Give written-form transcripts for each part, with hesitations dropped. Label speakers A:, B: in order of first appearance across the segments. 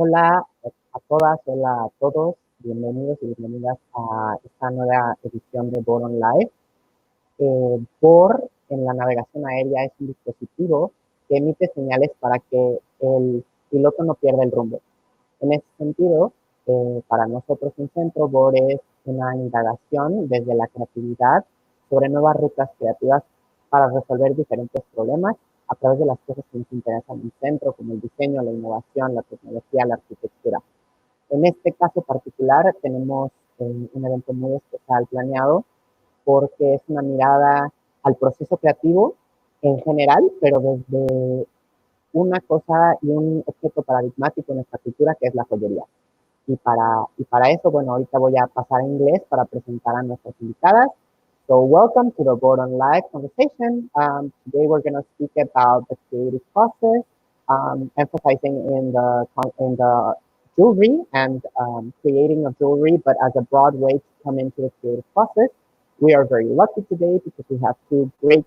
A: Hola a todas, hola a todos, bienvenidos y bienvenidas a esta nueva edición de VOR OnLive. VOR en la navegación aérea es un dispositivo que emite señales para que el piloto no pierda el rumbo. En ese sentido, para nosotros en CENTRO, VOR es una indagación desde la creatividad sobre nuevas rutas creativas para resolver diferentes problemas a través de las cosas que nos interesan en CENTRO, como el diseño, la innovación, la tecnología, la arquitectura. En este caso particular tenemos un evento muy especial planeado porque es una mirada al proceso creativo en general, pero desde una cosa y un objeto paradigmático en nuestra cultura que es la joyería. Y para eso, bueno, ahorita voy a pasar a inglés para presentar a nuestras invitadas. So welcome to the VOR OnLive conversation. Today we're going to speak about the creative process, emphasizing in the jewelry and creating of jewelry, but as a broad way to come into the creative process. We are very lucky today because we have two great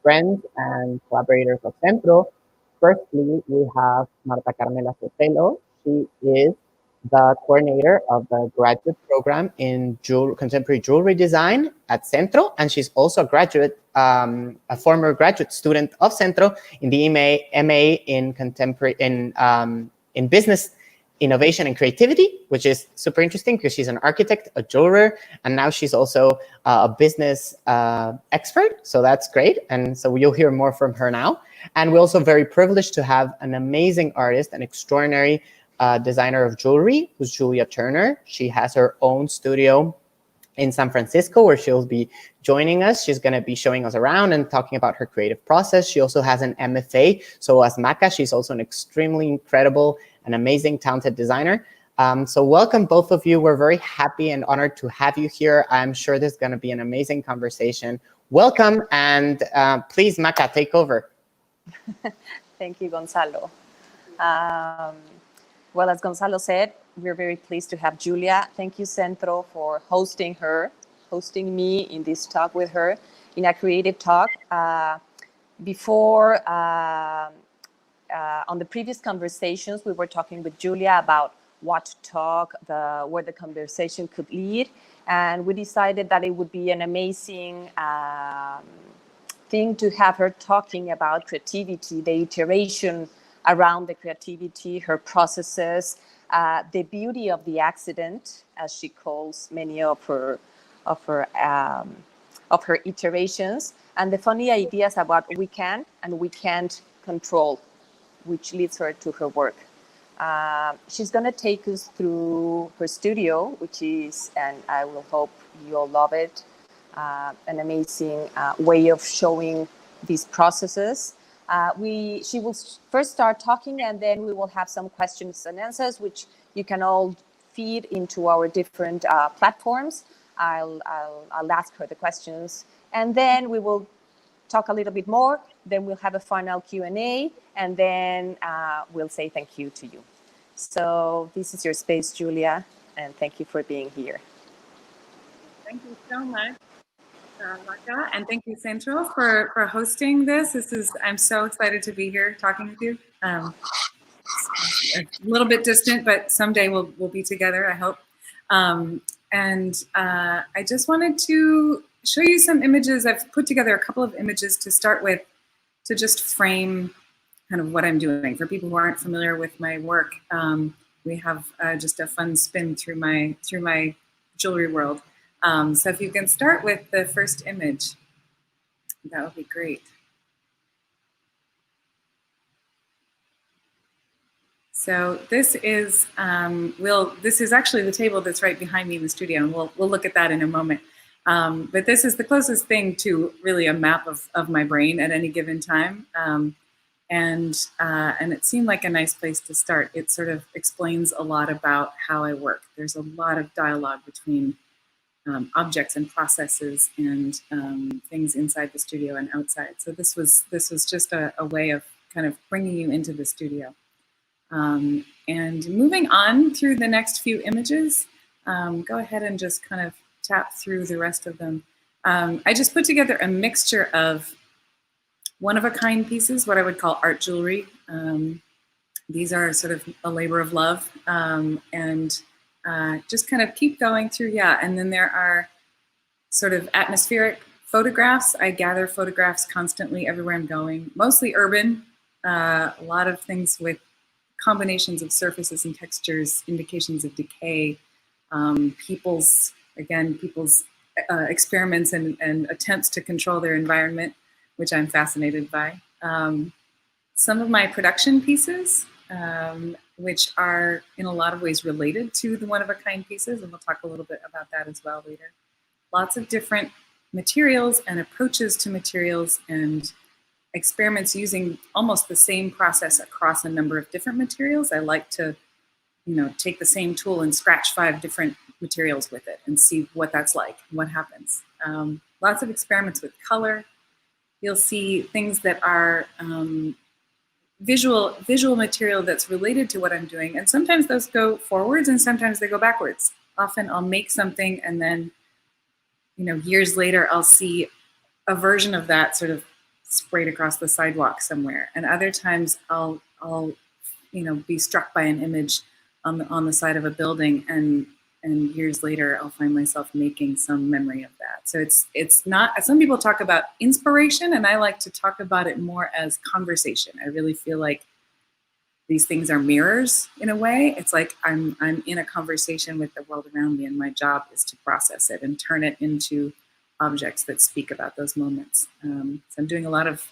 A: friends and collaborators of CENTRO. Firstly, we have Martacarmela Sotelo. She is the coordinator of the graduate program in contemporary jewelry design at CENTRO, and she's also a graduate, a former graduate student of CENTRO in the MA in contemporary in business innovation and creativity, which is super interesting because she's an architect, a jeweler, and now she's also a business expert. So that's great, and so you'll hear more from her now. And we're also very privileged to have an amazing artist, an extraordinary designer of jewelry, who's Julia Turner. She has her own studio in San Francisco where she'll be joining us. She's going to be showing us around and talking about her creative process. She also has an MFA. So as Maca, she's also an extremely incredible and amazing, talented designer. So welcome, both of you. We're very happy and honored to have you here. I'm sure there's going to be an amazing conversation. Welcome, and please, Maca, take over.
B: Thank you, Gonzalo. Well, as Gonzalo said, we're very pleased to have Julia. Thank you, Centro, for hosting me in this talk with her, in a creative talk. Before, on the previous conversations, we were talking with Julia about what to talk, where the conversation could lead, and we decided that it would be an amazing thing to have her talking about creativity, the iteration around the creativity, her processes, the beauty of the accident, as she calls many of her iterations, and the funny ideas about what we can and we can't control, which leads her to her work. She's going to take us through her studio, which is, and I will hope you'll love it, an amazing way of showing these processes. She will first start talking, and then we will have some questions and answers, which you can all feed into our different platforms. I'll ask her the questions, and then we will talk a little bit more. Then we'll have a final Q&A, and then we'll say thank you to you. So this is your space, Julia, and thank you for being here.
C: Thank you so much, Marta, and thank you, Centro, for hosting this. I'm so excited to be here talking with you. A little bit distant, but someday we'll be together, I hope. I just wanted to show you some images. I've put together a couple of images to start with, to just frame kind of what I'm doing. For people who aren't familiar with my work, we have just a fun spin through my jewelry world. So if you can start with the first image, that would be great. So this is this is actually the table that's right behind me in the studio, and we'll look at that in a moment. But this is the closest thing to really a map of my brain at any given time, and it seemed like a nice place to start. It sort of explains a lot about how I work. There's a lot of dialogue between objects and processes and things inside the studio and outside. So this was just a way of kind of bringing you into the studio. And moving on through the next few images, go ahead and just kind of tap through the rest of them. I just put together a mixture of one-of-a-kind pieces, what I would call art jewelry, these are sort of a labor of love, and just kind of keep going through, yeah. And then there are sort of atmospheric photographs. I gather photographs constantly everywhere I'm going, mostly urban, a lot of things with combinations of surfaces and textures, indications of decay, people's experiments and attempts to control their environment, which I'm fascinated by. Some of my production pieces, which are in a lot of ways related to the one-of-a-kind pieces, and we'll talk a little bit about that as well later. Lots of different materials and approaches to materials and experiments using almost the same process across a number of different materials. I like to, take the same tool and scratch 5 different materials with it and see what that's like, what happens. Lots of experiments with color. You'll see things that are visual material that's related to what I'm doing. And sometimes those go forwards and sometimes they go backwards. Often I'll make something and then, years later, I'll see a version of that sort of sprayed across the sidewalk somewhere. And other times I'll be struck by an image on the side of a building, and years later I'll find myself making some memory of that. So it's not, some people talk about inspiration, and I like to talk about it more as conversation. I really feel like these things are mirrors in a way. It's like I'm in a conversation with the world around me, and my job is to process it and turn it into objects that speak about those moments. So I'm doing a lot of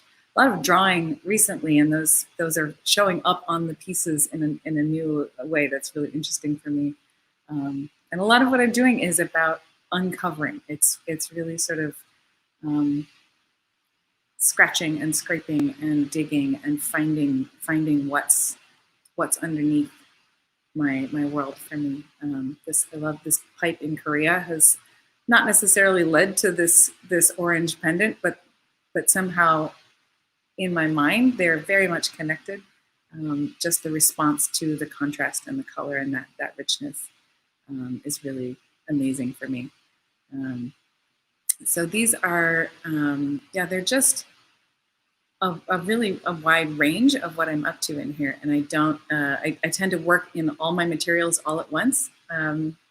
C: drawing recently, and those are showing up on the pieces in a new way that's really interesting for me. And a lot of what I'm doing is about uncovering. It's really sort of scratching and scraping and digging and finding what's underneath my world for me. I love this pipe in Korea has not necessarily led to this orange pendant, but somehow in my mind they're very much connected. Just the response to the contrast and the color and that richness is really amazing for me. So these are, they're just a really wide range of what I'm up to in here. And I tend to work in all my materials all at once.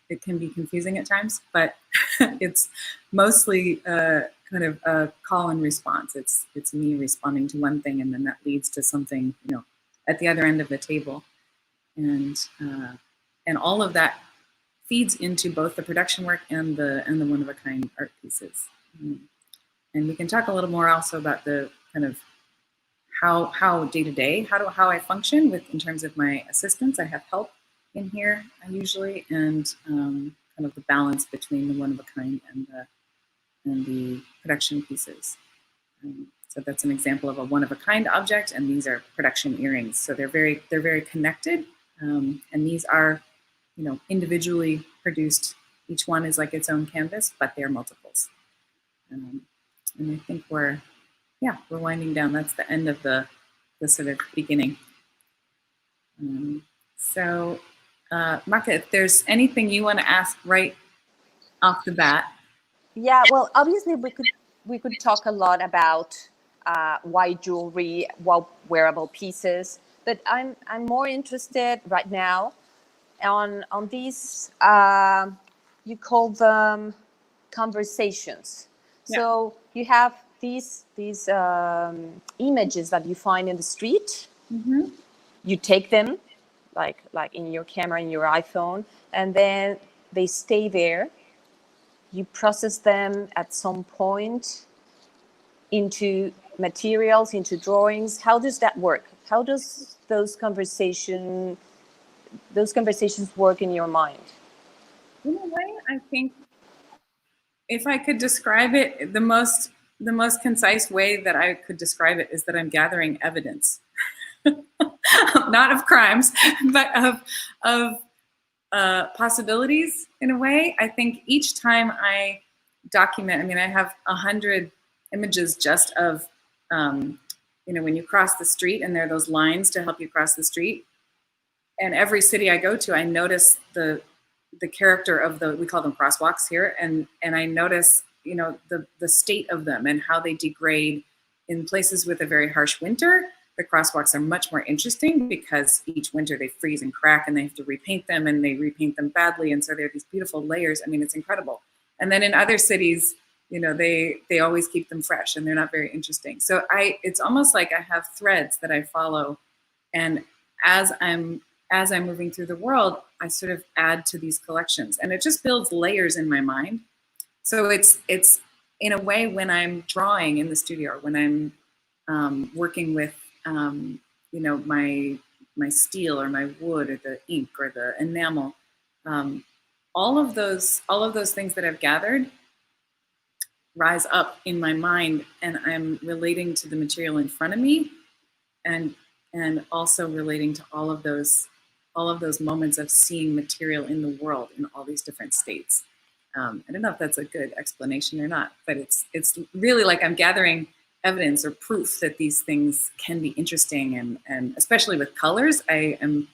C: It can be confusing at times, but it's mostly kind of a call and response. It's me responding to one thing, and then that leads to something, at the other end of the table. And all of that feeds into both the production work and the one-of-a-kind art pieces. And we can talk a little more also about the kind of how day-to-day, how I function in terms of my assistants. I have help in here usually, and kind of the balance between the one-of-a-kind and the production pieces. So that's an example of a one-of-a-kind object, and these are production earrings. So they're very connected, and these are, individually produced. Each one is like its own canvas, but they're multiples. And I think we're winding down. That's the end of the sort of beginning. So, Marta, if there's anything you want to ask right off the bat.
B: Yeah, well, obviously we could talk a lot about why jewelry, why wearable pieces, but I'm more interested right now on these, you call them conversations. Yeah. So you have these images that you find in the street. Mm-hmm. You take them, like in your camera, in your iPhone, and then they stay there. You process them at some point into materials, into drawings. How does that work? How does those conversations work in your mind?
C: In a way, I think if I could describe it, the most concise way that I could describe it is that I'm gathering evidence, not of crimes, but of possibilities in a way. I think each time I document, I have 100 images just of, when you cross the street and there are those lines to help you cross the street. And every city I go to, I notice the character of we call them crosswalks here. And I notice, the state of them and how they degrade in places with a very harsh winter the crosswalks are much more interesting because each winter they freeze and crack and they have to repaint them, and they repaint them badly. And so there are these beautiful layers. I mean, it's incredible. And then in other cities, you know, they always keep them fresh and they're not very interesting. So it's almost like I have threads that I follow. And as I'm moving through the world, I sort of add to these collections, and it just builds layers in my mind. So it's in a way, when I'm drawing in the studio, or when I'm working with you know, my steel or my wood or the ink or the enamel, all of those things that I've gathered rise up in my mind, and I'm relating to the material in front of me, and also relating to all of those moments of seeing material in the world in all these different states. I don't know if that's a good explanation or not, but it's really like I'm gathering evidence or proof that these things can be interesting, and especially with colors, I am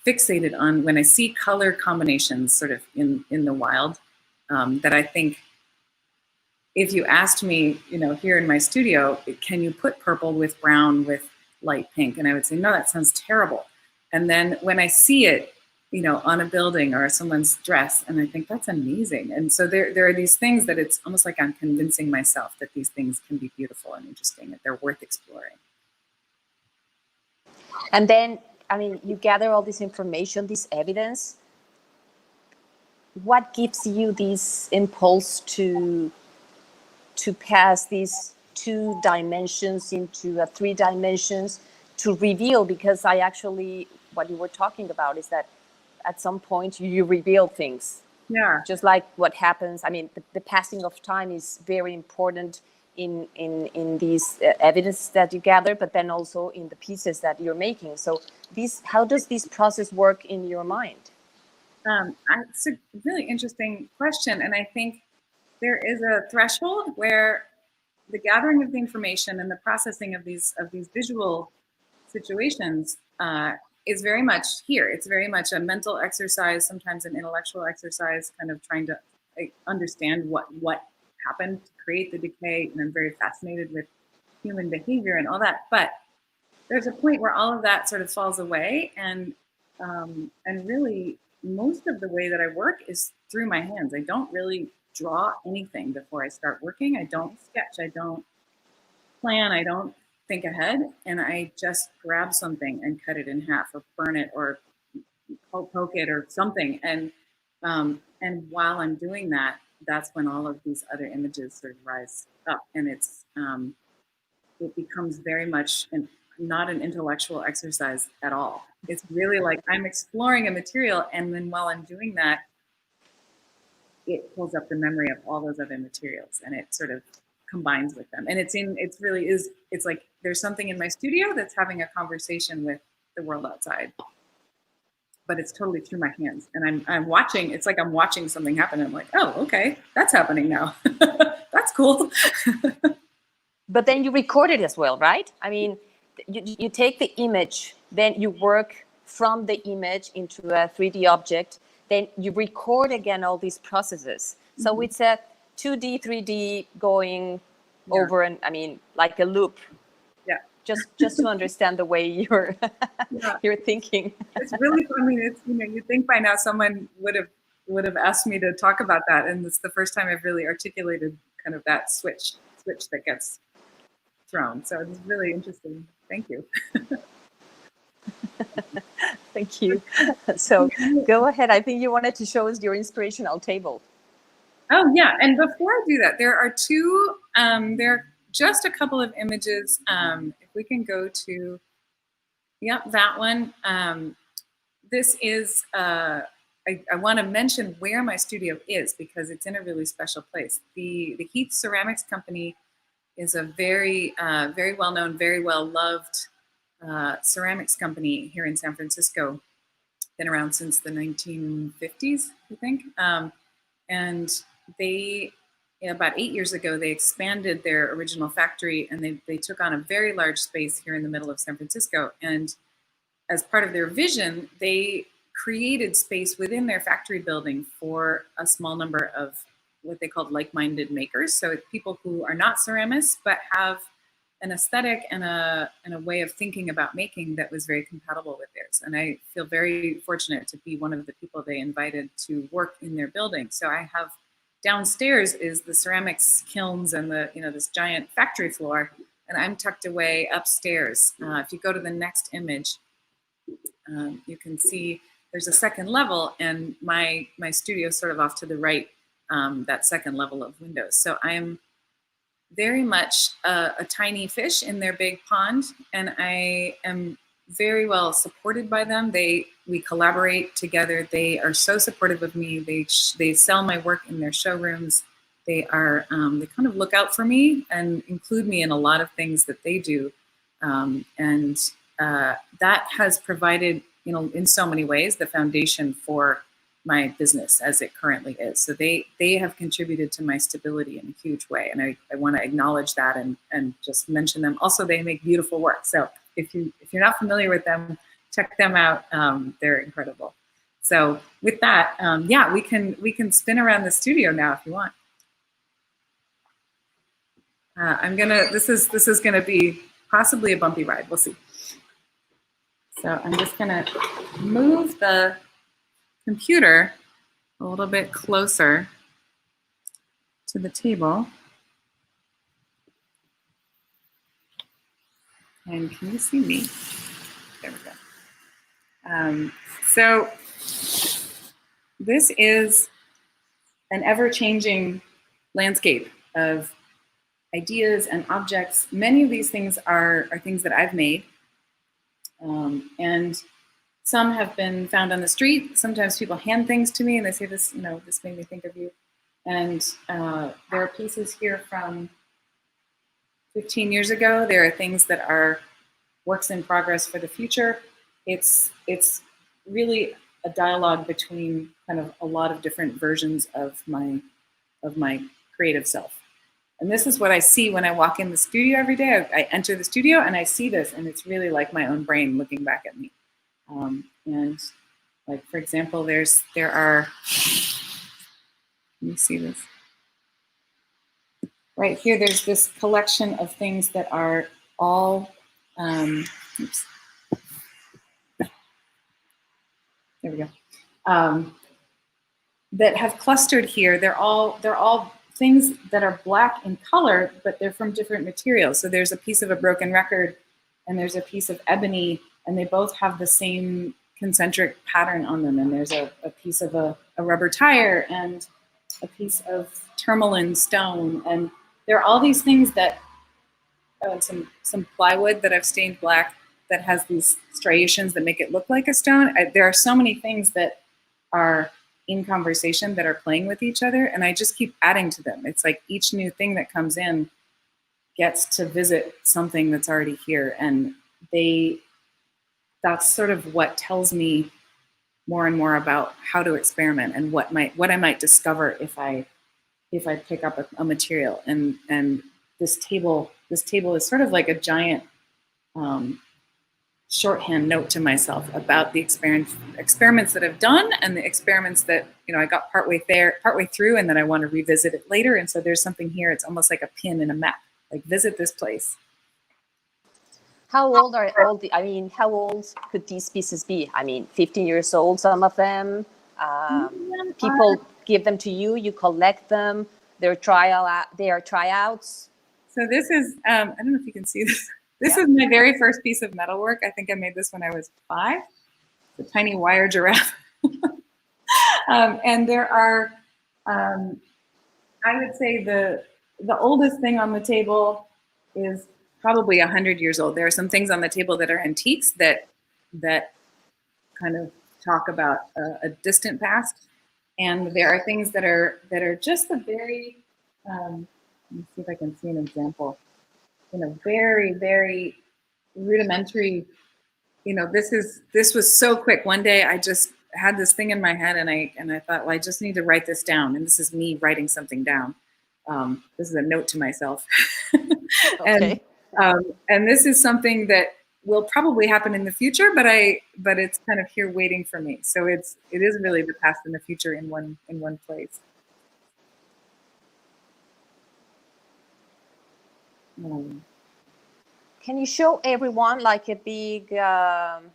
C: fixated on when I see color combinations sort of in the wild, that I think, if you asked me, you know, here in my studio, can you put purple with brown with light pink? And I would say, no, that sounds terrible. And then when I see it, you know, on a building or someone's dress, and I think that's amazing. And so there are these things that it's almost like I'm convincing myself that these things can be beautiful and interesting, that they're worth exploring.
B: And then, I mean, you gather all this information, this evidence. What gives you this impulse to pass these 2 dimensions into 3 dimensions, to reveal? Because I actually, what you were talking about is that at some point you reveal things.
C: Yeah.
B: Just like what happens. I mean, the passing of time is very important in these evidence that you gather, but then also in the pieces that you're making. So how does this process work in your mind?
C: It's a really interesting question. And I think there is a threshold where the gathering of the information and the processing of these visual situations is very much here. It's very much a mental exercise, sometimes an intellectual exercise, kind of trying to understand what happened to create the decay. And I'm very fascinated with human behavior and all that. But there's a point where all of that sort of falls away, and really most of the way that I work is through my hands. I don't really draw anything before I start working. I don't sketch. I don't plan. I don't think ahead, and I just grab something and cut it in half, or burn it, or poke it, or something. And while I'm doing that, that's when all of these other images sort of rise up, and it becomes very much not an intellectual exercise at all. It's really like I'm exploring a material, and then while I'm doing that, it pulls up the memory of all those other materials, and it sort of combines with them. And it's like there's something in my studio that's having a conversation with the world outside, but it's totally through my hands. And I'm watching, it's like I'm watching something happen. And I'm like, oh, okay, that's happening now. That's cool.
B: But then you record it as well, right? I mean, you take the image, then you work from the image into a 3D object, then you record again all these processes. Mm-hmm. So it's a 2D, 3D going over, and I mean, like a loop.
C: Yeah.
B: Just to understand the way you're you're thinking.
C: It's really, I mean, it's, you know, you think by now someone would have asked me to talk about that, and it's the first time I've really articulated kind of that switch that gets thrown. So it's really interesting. Thank you.
B: Thank you. So go ahead. I think you wanted to show us your inspirational table.
C: Oh yeah, and before I do that, there are just a couple of images. If we can go to, that one. This is, I want to mention where my studio is, because it's in a really special place. The Heath Ceramics Company is a very, very well-known, very well-loved ceramics company here in San Francisco. Been around since the 1950s, I think. And they, about 8 years ago, they expanded their original factory, and they took on a very large space here in the middle of San Francisco. And as part of their vision, they created space within their factory building for a small number of what they called like-minded makers. So it's people who are not ceramists, but have an aesthetic and a way of thinking about making that was very compatible with theirs. And I feel very fortunate to be one of the people they invited to work in their building. So I have downstairs is the ceramics kilns and the, this giant factory floor, and I'm tucked away upstairs. If you go to the next image, you can see there's a second level, and my studio is sort of off to the right, that second level of windows. So I'm very much a tiny fish in their big pond, and I am very well supported by them. We collaborate together. They are so supportive of me. They sell my work in their showrooms. They are they kind of look out for me and include me in a lot of things that they do, and that has provided, in so many ways, the foundation for my business as it currently is. So they have contributed to my stability in a huge way, and I want to acknowledge that and just mention them. Also, they make beautiful work. So if you're not familiar with them, check them out. They're incredible. So with that, yeah, we can spin around the studio now if you want. This is gonna be possibly a bumpy ride. We'll see. So I'm just gonna move the computer a little bit closer to the table. And can you see me? There we go. So this is an ever-changing landscape of ideas and objects. Many of these things are things that I've made. And some have been found on the street. Sometimes people hand things to me and they say, this made me think of you. And there are pieces here from 15 years ago. There are things that are works in progress for the future. It's really a dialogue between kind of a lot of different versions of my creative self. And this is what I see when I walk in the studio every day. I enter the studio and I see this, and it's really like my own brain looking back at me. And like, for example, there are, let me see this. Right here, there's this collection of things that are all, oops. There we go. That have clustered here. They're all things that are black in color, but they're from different materials. So there's a piece of a broken record, and there's a piece of ebony, and they both have the same concentric pattern on them. And there's a piece of a rubber tire and a piece of tourmaline stone. And there are all these things that, some plywood that I've stained black that has these striations that make it look like a stone. There are so many things that are in conversation that are playing with each other, and I just keep adding to them. It's like each new thing that comes in gets to visit something that's already here, and that's sort of what tells me more and more about how to experiment and what I might discover if I pick up a material. And this table is sort of like a giant shorthand note to myself about the experiments that I've done and the experiments that I got partway through, and then I want to revisit it later. And so there's something here. It's almost like a pin in a map. Like, visit this place.
B: How old are how old could these pieces be? 15 years old, some of them. People give them to you. You collect them. They are tryouts.
C: So this is, I don't know if you can see this. This is my very first piece of metalwork. I think I made this when I was 5. It's a tiny wire giraffe. And there are, I would say the oldest thing on the table is probably 100 years old. There are some things on the table that are antiques that kind of talk about a distant past. And there are things that are just a very, let me see if I can see an example. Very, very rudimentary. This was so quick. One day I just had this thing in my head, and I thought, well, I just need to write this down. And this is me writing something down. This is a note to myself.
B: Okay.
C: And this is something that will probably happen in the future, but it's kind of here waiting for me. So it is really the past and the future in one place.
B: Can you show everyone like a big pan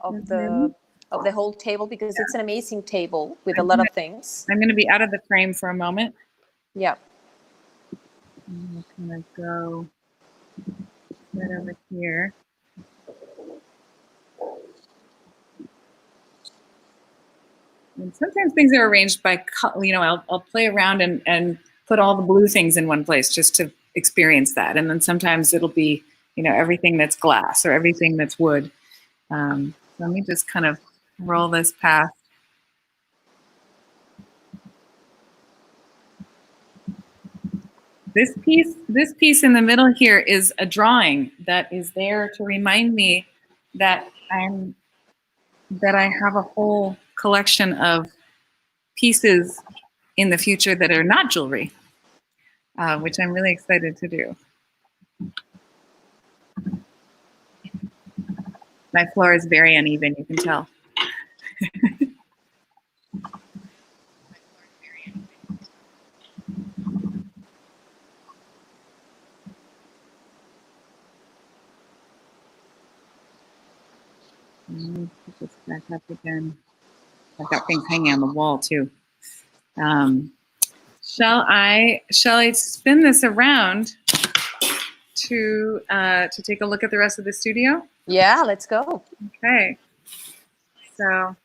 B: of the whole table, because it's an amazing table with a lot of things.
C: I'm going to be out of the frame for a moment.
B: Yeah.
C: I'm going to go right over here. And sometimes things are arranged by, you know, I'll play around and put all the blue things in one place just to experience that. And then sometimes it'll be, you know, everything that's glass or everything that's wood. Let me just kind of roll this past. This piece in the middle here is a drawing that is there to remind me that I have a whole collection of pieces in the future that are not jewelry, which I'm really excited to do. My floor is very uneven, you can tell. Let me put this back up again. I've got things hanging on the wall too. Shall I spin this around to take a look at the rest of the studio?
B: Yeah, let's go.
C: Okay. So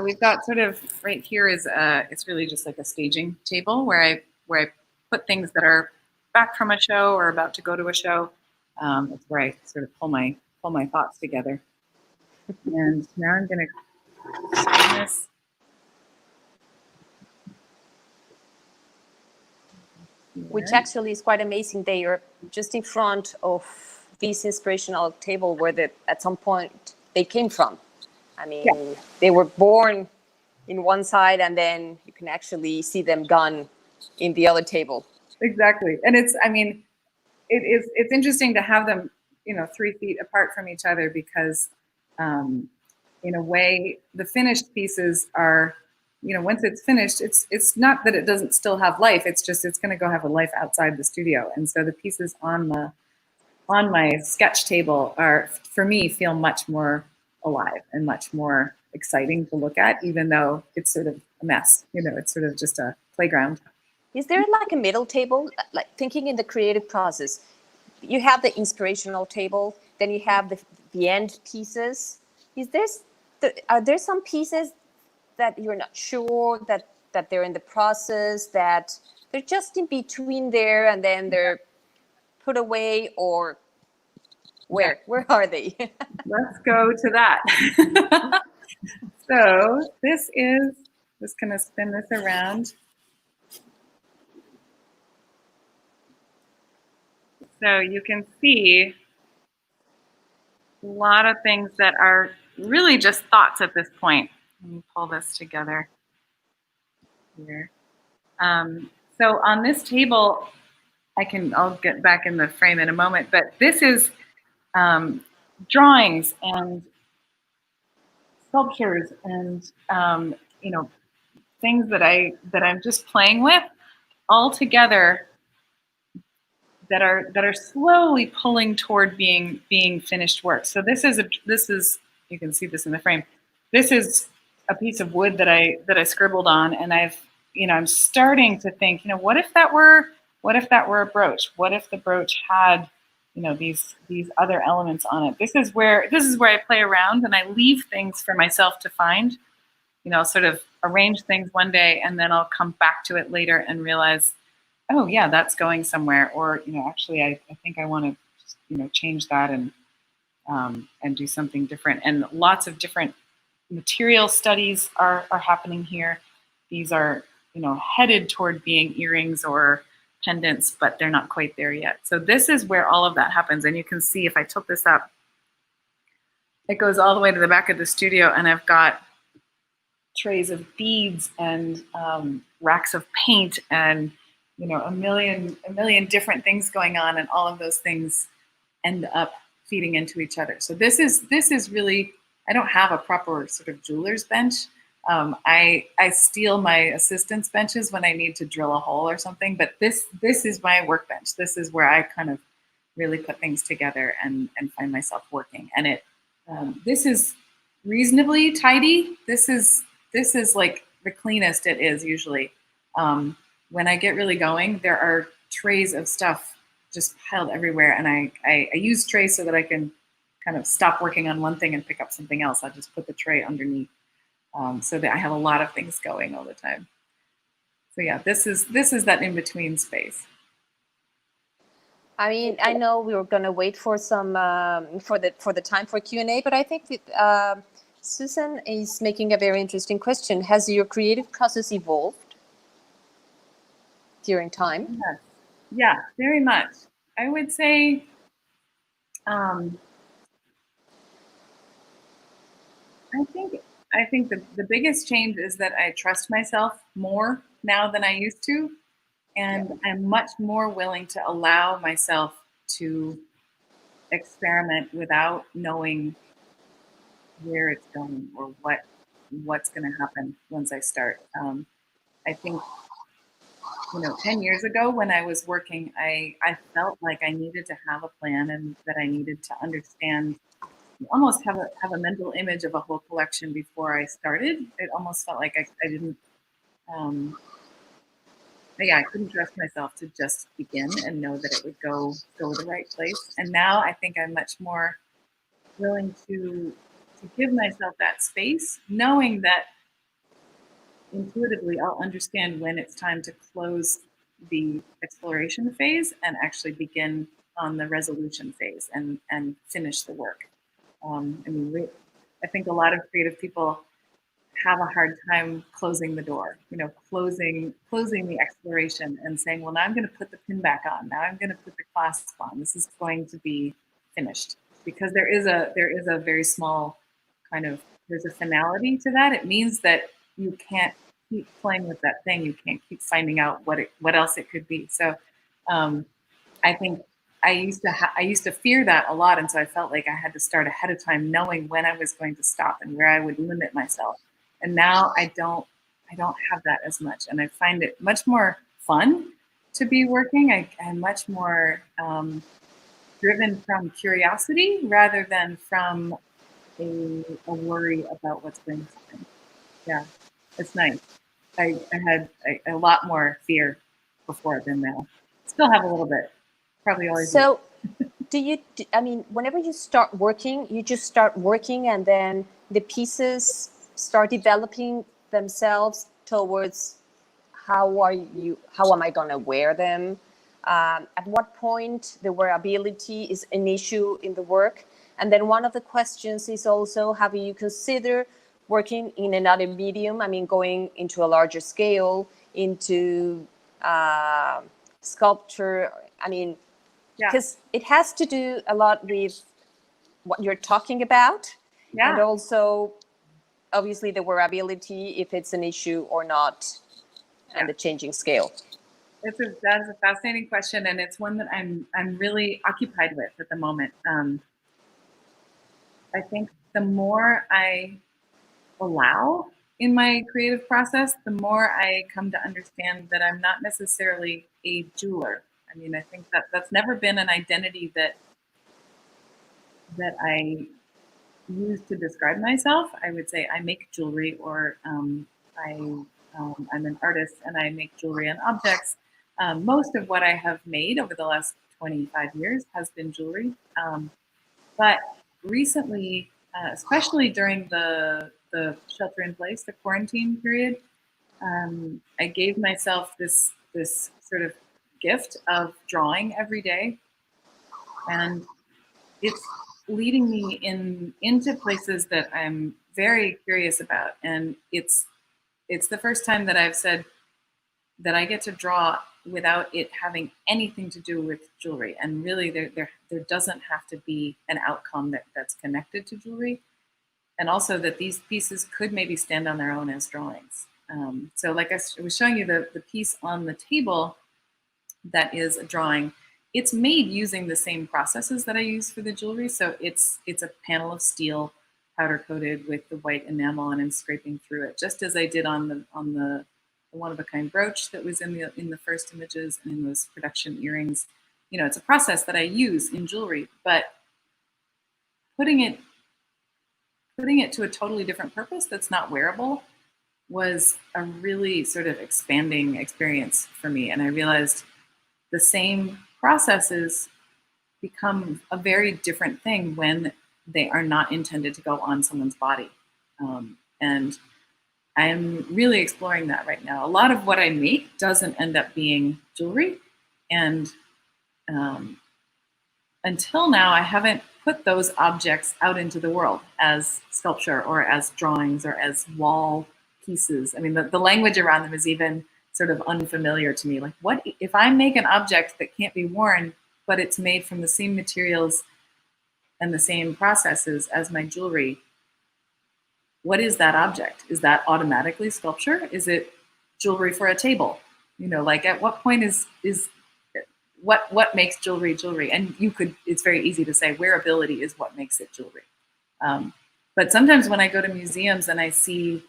C: we've got sort of right here is it's really just like a staging table where I put things that are back from a show or about to go to a show. It's where I sort of pull my thoughts together. And now I'm going to spin this.
B: Which actually is quite amazing. They are just in front of this inspirational table where at some point they came from. I mean, yeah. They were born in one side and then you can actually see them gone in the other table.
C: Exactly. And it's interesting to have them, you know, 3 feet apart from each other because in a way the finished pieces are, you know, once it's finished, it's not that it doesn't still have life. It's just it's going to go have a life outside the studio. And so the pieces on my sketch table are, for me, feel much more alive and much more exciting to look at, even though it's sort of a mess. You know, it's sort of just a playground.
B: Is there like a middle table, like thinking in the creative process? You have the inspirational table, then you have the end pieces. Are there some pieces that you're not sure that they're in the process, that they're just in between there and then they're put away, or where are they?
C: Let's go to that. So this is just going to spin this around. So you can see a lot of things that are really just thoughts at this point. Let me pull this together here. So on this table, I'll get back in the frame in a moment, but this is drawings and sculptures and you know, things that I'm just playing with all together that are slowly pulling toward being finished work. So this is you can see this in the frame. This is a piece of wood that I scribbled on, and I'm starting to think, you know, what if that were a brooch? What if the brooch had, you know, these other elements on it? This is where I play around and I leave things for myself to find, you know, sort of arrange things one day and then I'll come back to it later and realize, oh yeah, that's going somewhere. Or, you know, actually I think I want to, you know, change that and do something different. And lots of different material studies are happening here. These are, you know, headed toward being earrings or pendants, but they're not quite there yet. So this is where all of that happens. And you can see if I tilt this up, it goes all the way to the back of the studio, and I've got trays of beads and racks of paint and, you know, a million different things going on, and all of those things end up feeding into each other. So this is really, I don't have a proper sort of jeweler's bench. I steal my assistant's benches when I need to drill a hole or something, but this is my workbench. This is where I kind of really put things together and find myself working. And this is reasonably tidy. This is like the cleanest it is usually. When I get really going, there are trays of stuff just piled everywhere, and I use trays so that I can kind of stop working on one thing and pick up something else. I just put the tray underneath, so that I have a lot of things going all the time. So yeah, this is that in-between space.
B: I mean, I know we were going to wait for some for the time for Q&A, but I think that Susan is making a very interesting question. Has your creative process evolved during time?
C: Yes. Yeah, very much. I would say I think the biggest change is that I trust myself more now than I used to, and I'm much more willing to allow myself to experiment without knowing where it's going or what's going to happen once I start. I think, 10 years ago when I was working, I felt like I needed to have a plan and that I needed to understand, almost have a mental image of a whole collection before I started. It almost felt like I didn't, I couldn't trust myself to just begin and know that it would go the right place. And now I think I'm much more willing to give myself that space, knowing that intuitively I'll understand when it's time to close the exploration phase and actually begin on the resolution phase and finish the work. I think a lot of creative people have a hard time closing the door, closing the exploration and saying, well, now I'm going to put the pin back on. Now I'm going to put the clasp on. This is going to be finished, because there is a very small there's a finality to that. It means that you can't keep playing with that thing. You can't keep finding out what else it could be. So I think I used to fear that a lot, and so I felt like I had to start ahead of time, knowing when I was going to stop and where I would limit myself. And now I don't have that as much, and I find it much more fun to be working. I'm much more driven from curiosity rather than from a worry about what's going to happen. Yeah, it's nice. I had a lot more fear before than now. Still have a little bit. Probably always.
B: So, whenever you start working, you just start working, and then the pieces start developing themselves towards how am I going to wear them? At what point the wearability is an issue in the work? And then one of the questions is also, have you considered working in another medium? Going into a larger scale, into sculpture. Because it has to do a lot with what you're talking about, and also obviously the wearability, if it's an issue or not, and the changing scale.
C: That is a fascinating question, and it's one that I'm really occupied with at the moment. I think the more I allow in my creative process, the more I come to understand that I'm not necessarily a jeweler. I think that's never been an identity that I use to describe myself. I would say I make jewelry, or I'm an artist and I make jewelry and objects. Most of what I have made over the last 25 years has been jewelry. But recently, especially during the shelter in place, the quarantine period, I gave myself this sort of gift of drawing every day, and it's leading me into places that I'm very curious about. And it's the first time that I've said that I get to draw without it having anything to do with jewelry. And really, there doesn't have to be an outcome that's connected to jewelry. And also that these pieces could maybe stand on their own as drawings. So like I was showing you the piece on the table that is a drawing. It's made using the same processes that I use for the jewelry. So it's a panel of steel powder coated with the white enamel, and I'm scraping through it, just as I did on the one-of-a-kind brooch that was in the first images and in those production earrings. You know, it's a process that I use in jewelry, but putting it to a totally different purpose that's not wearable was a really sort of expanding experience for me. And I realized the same processes become a very different thing when they are not intended to go on someone's body. And I'm really exploring that right now. A lot of what I make doesn't end up being jewelry. And until now, I haven't put those objects out into the world as sculpture or as drawings or as wall pieces. I mean, the language around them is even sort of unfamiliar to me. Like, what if I make an object that can't be worn, but it's made from the same materials and the same processes as my jewelry? What is that object? Is that automatically sculpture? Is it jewelry for a table? You know, like at what point is what makes jewelry jewelry? And it's very easy to say wearability is what makes it jewelry. But sometimes when I go to museums and I see,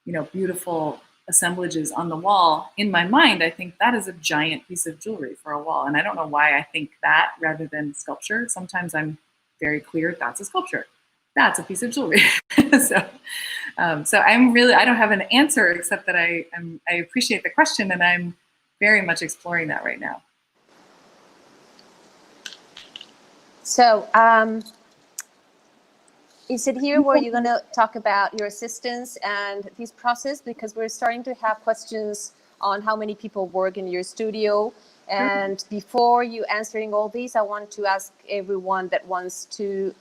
C: you know, beautiful assemblages on the wall, in my mind, I think that is a giant piece of jewelry for a wall. And I don't know why I think that rather than sculpture. Sometimes I'm very clear that's a sculpture. That's a piece of jewelry. So I'm really, I don't have an answer except that I appreciate the question, and I'm very much exploring that right now.
B: So is it here where you're going to talk about your assistants and this process? Because we're starting to have questions on how many people work in your studio. And before you answering all these, I want to ask everyone that wants to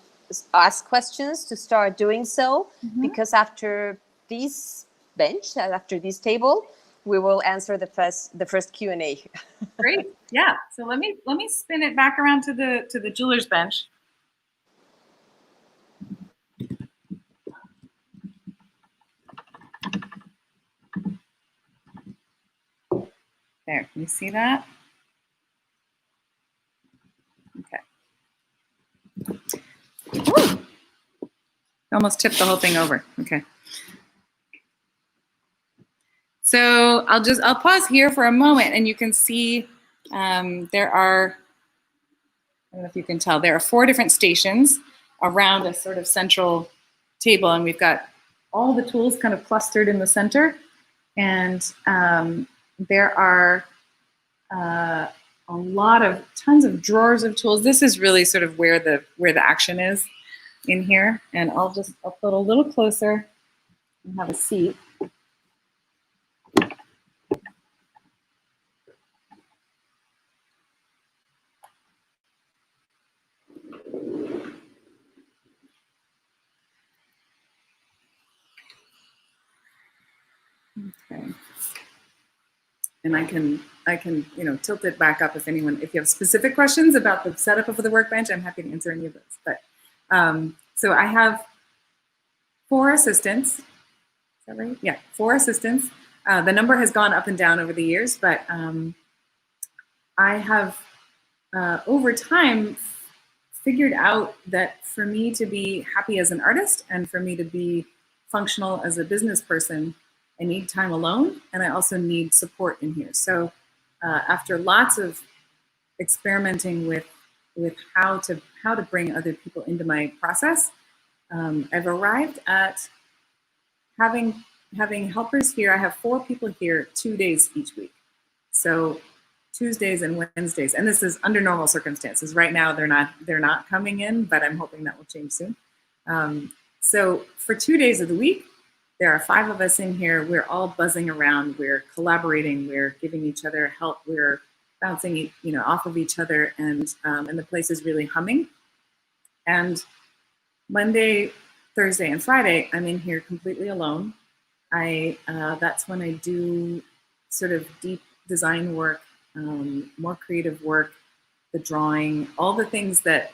B: ask questions to start doing so, because after this bench, after this table, we will answer the first Q&A.
C: Great, yeah. So let me spin it back around to the jeweler's bench. There, can you see that? Okay. Woo! Almost tipped the whole thing over. Okay. So I'll pause here for a moment, and you can see there are, I don't know if you can tell, there are 4 different stations around a sort of central table, and we've got all the tools kind of clustered in the center, and there are tons of drawers of tools. This is really sort of where the action is in here, and I'll put a little closer and have a seat. Okay. And I can tilt it back up if you have specific questions about the setup of the workbench. I'm happy to answer any of those. But so I have 4 assistants. Is that right? Yeah, 4 assistants. The number has gone up and down over the years, but I have over time figured out that for me to be happy as an artist and for me to be functional as a business person, I need time alone, and I also need support in here. So after lots of experimenting with how to bring other people into my process, I've arrived at having helpers here. I have 4 people here 2 days each week. So Tuesdays and Wednesdays, and this is under normal circumstances. Right now they're not coming in, but I'm hoping that will change soon. So for 2 days of the week, there are 5 of us in here. We're all buzzing around. We're collaborating. We're giving each other help. We're bouncing, off of each other, and the place is really humming. And Monday, Thursday, and Friday, I'm in here completely alone. That's when I do sort of deep design work, more creative work, the drawing, all the things that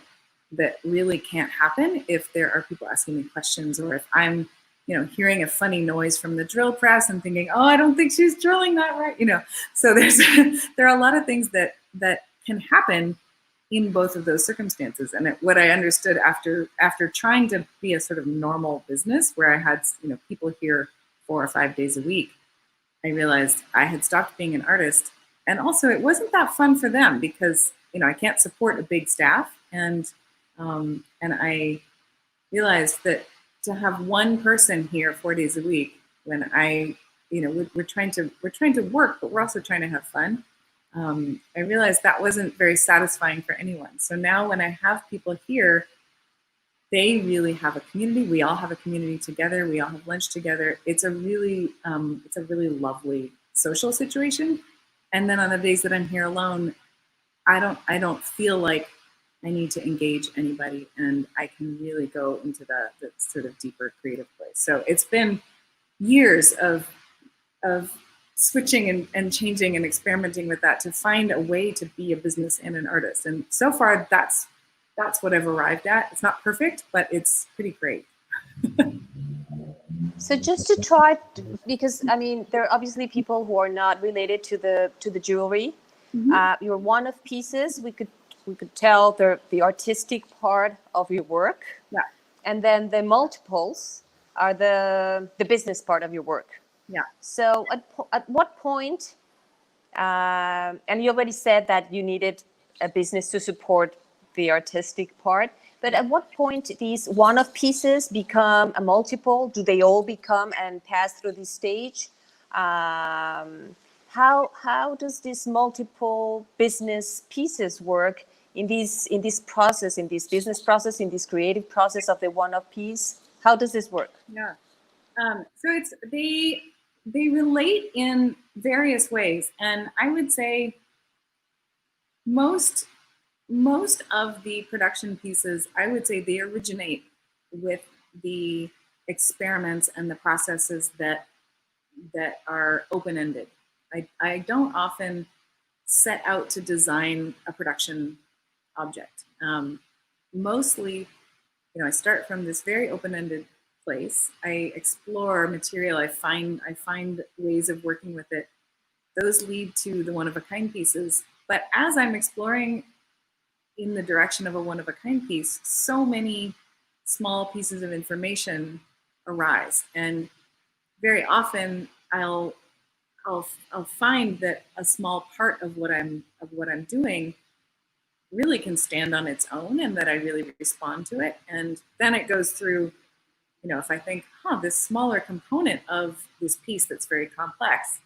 C: really can't happen if there are people asking me questions, or if I'm hearing a funny noise from the drill press and thinking, oh, I don't think she's drilling that right. So there are a lot of things that can happen in both of those circumstances. And what I understood after trying to be a sort of normal business where I had, people here 4 or 5 days a week, I realized I had stopped being an artist. And also it wasn't that fun for them because, I can't support a big staff. And I realized that to have one person here 4 days a week when we're trying to work, but we're also trying to have fun. I realized that wasn't very satisfying for anyone. So now when I have people here, they really have a community. We all have a community together. We all have lunch together. It's a really lovely social situation. And then on the days that I'm here alone, I don't feel like I need to engage anybody, and I can really go into the sort of deeper creative place. So it's been years of switching and changing and experimenting with that to find a way to be a business and an artist. And so far, that's what I've arrived at. It's not perfect, but it's pretty great.
B: So just to try, because there are obviously people who are not related to the jewelry. Mm-hmm. Your one of pieces, we could tell the artistic part of your work.
C: Yeah.
B: And then the multiples are the business part of your work.
C: Yeah.
B: So at what point, and you already said that you needed a business to support the artistic part, but at what point these one-off pieces become a multiple? Do they all become and pass through this stage? How does this multiple business pieces work in this process, in this business process, in this creative process of the one-off piece? How does this work?
C: Yeah. So they relate in various ways, and I would say most of the production pieces, I would say they originate with the experiments and the processes that are open-ended. I don't often set out to design a production object. Mostly, I start from this very open-ended place. I explore material. I find ways of working with it. Those lead to the one-of-a-kind pieces. But as I'm exploring in the direction of a one-of-a-kind piece, so many small pieces of information arise, and very often I'll find that a small part of what I'm doing really can stand on its own, and that I really respond to it. And then it goes through, if I think, this smaller component of this piece that's very complex,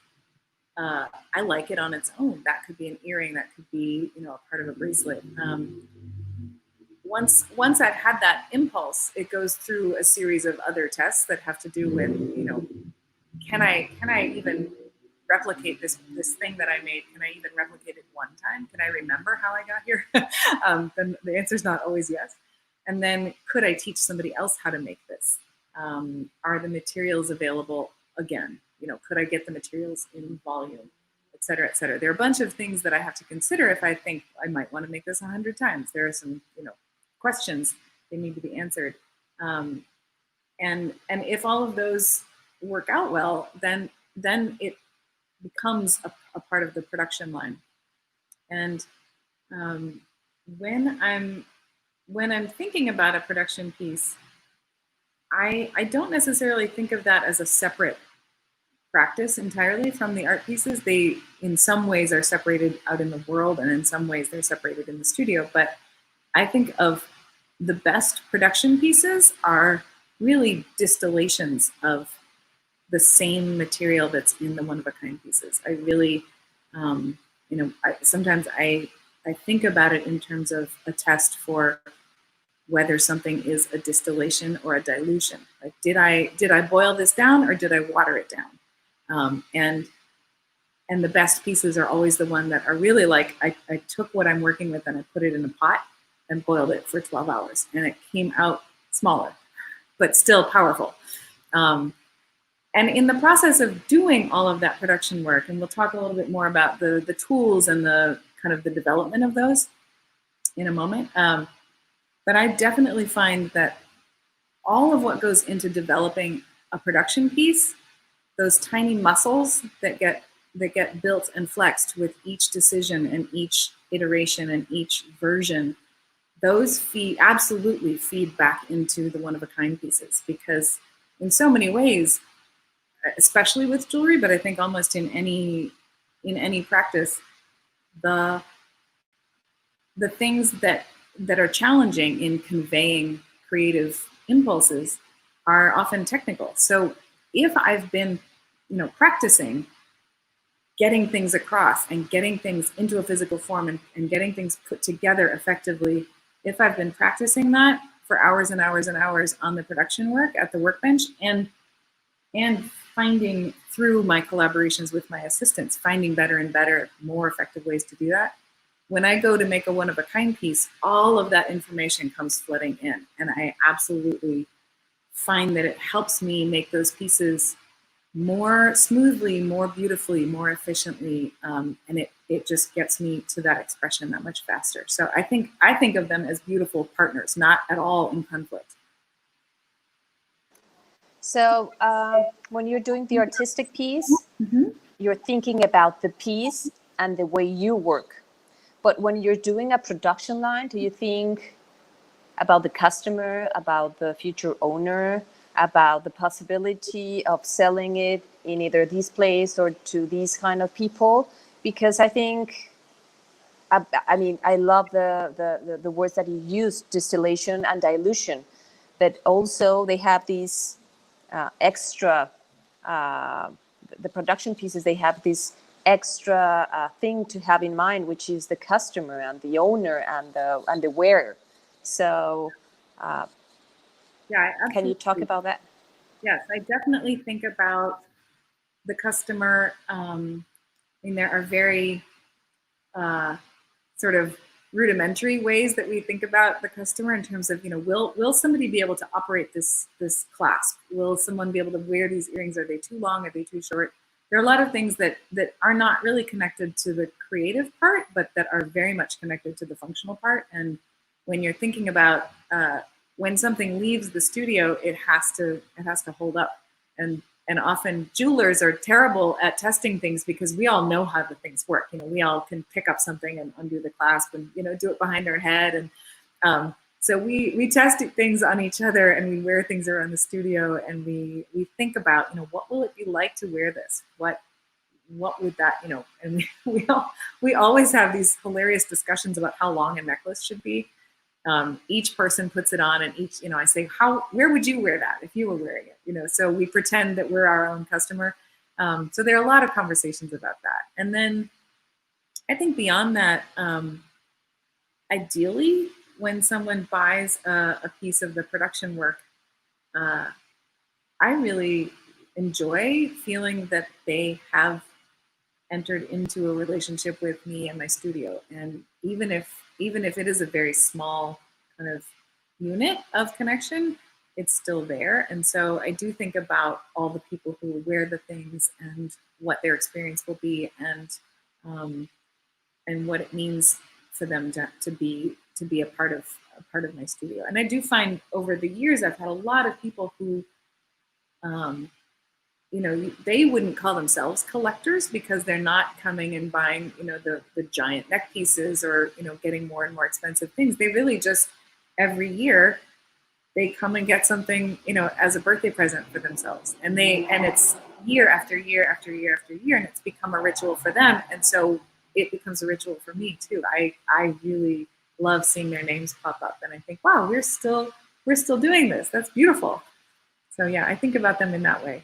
C: I like it on its own. That could be an earring, that could be, a part of a bracelet. Once I've had that impulse, it goes through a series of other tests that have to do with, can I even replicate this thing that I made? Can I even replicate it one time? Can I remember how I got here? Then the answer is not always yes. And then, could I teach somebody else how to make this? Are the materials available again? Could I get the materials in volume, et cetera, et cetera? There are a bunch of things that I have to consider if I think I might want to make this 100 times. There are some, questions that need to be answered. And if all of those work out well, then it becomes a part of the production line. And when I'm thinking about a production piece, I don't necessarily think of that as a separate practice entirely from the art pieces. They, in some ways, are separated out in the world, and in some ways they're separated in the studio. But I think of the best production pieces are really distillations of the same material that's in the one-of-a-kind pieces. I really, sometimes I think about it in terms of a test for whether something is a distillation or a dilution. Like, did I boil this down, or did I water it down? And the best pieces are always the one that are really like, I took what I'm working with and I put it in a pot and boiled it for 12 hours, and it came out smaller, but still powerful. And in the process of doing all of that production work, and we'll talk a little bit more about the tools and the kind of the development of those in a moment. But I definitely find that all of what goes into developing a production piece, those tiny muscles that get built and flexed with each decision and each iteration and each version, those absolutely feed back into the one-of-a-kind pieces, because in so many ways, especially with jewelry, but I think almost in any practice, the things that are challenging in conveying creative impulses are often technical. So if I've been, practicing getting things across and getting things into a physical form and getting things put together effectively, if I've been practicing that for hours and hours and hours on the production work at the workbench, and finding through my collaborations with my assistants, finding better and better, more effective ways to do that, when I go to make a one-of-a-kind piece, all of that information comes flooding in. And I absolutely find that it helps me make those pieces more smoothly, more beautifully, more efficiently, and it just gets me to that expression that much faster. So I think of them as beautiful partners, not at all in conflict.
B: So when you're doing the artistic piece, you're thinking about the piece and the way you work. But when you're doing a production line, do you think about the customer, about the future owner, about the possibility of selling it in either this place or to these kind of people? Because I think, I love the words that you use, distillation and dilution, that also they have these extra, the production pieces, they have this extra thing to have in mind, which is the customer and the owner and the wearer. So
C: yeah,
B: can you talk about that?
C: Yes, I definitely think about the customer. There are very sort of rudimentary ways that we think about the customer in terms of, will somebody be able to operate this clasp? Will someone be able to wear these earrings? Are they too long? Are they too short? There are a lot of things that are not really connected to the creative part, but that are very much connected to the functional part. And when you're thinking about when something leaves the studio, it has to hold up. And often jewelers are terrible at testing things because we all know how the things work. We all can pick up something and undo the clasp and do it behind our head. And so we test things on each other, and we wear things around the studio, and we think about what will it be like to wear this? What would that And we always have these hilarious discussions about how long a necklace should be. Each person puts it on, and each, I say, where would you wear that if you were wearing it? So we pretend that we're our own customer. So there are a lot of conversations about that. And then I think beyond that, ideally, when someone buys a piece of the production work, I really enjoy feeling that they have entered into a relationship with me and my studio. And even if it is a very small kind of unit of connection, it's still there. And so I do think about all the people who wear the things and what their experience will be, and what it means for them to be a part of my studio. And I do find over the years I've had a lot of people who they wouldn't call themselves collectors because they're not coming and buying, the giant neck pieces or, getting more and more expensive things. They really just, every year, they come and get something, as a birthday present for themselves. And it's year after year after year after year, and it's become a ritual for them. And so it becomes a ritual for me too. I really love seeing their names pop up, and I think, wow, we're still doing this. That's beautiful. So yeah, I think about them in that way.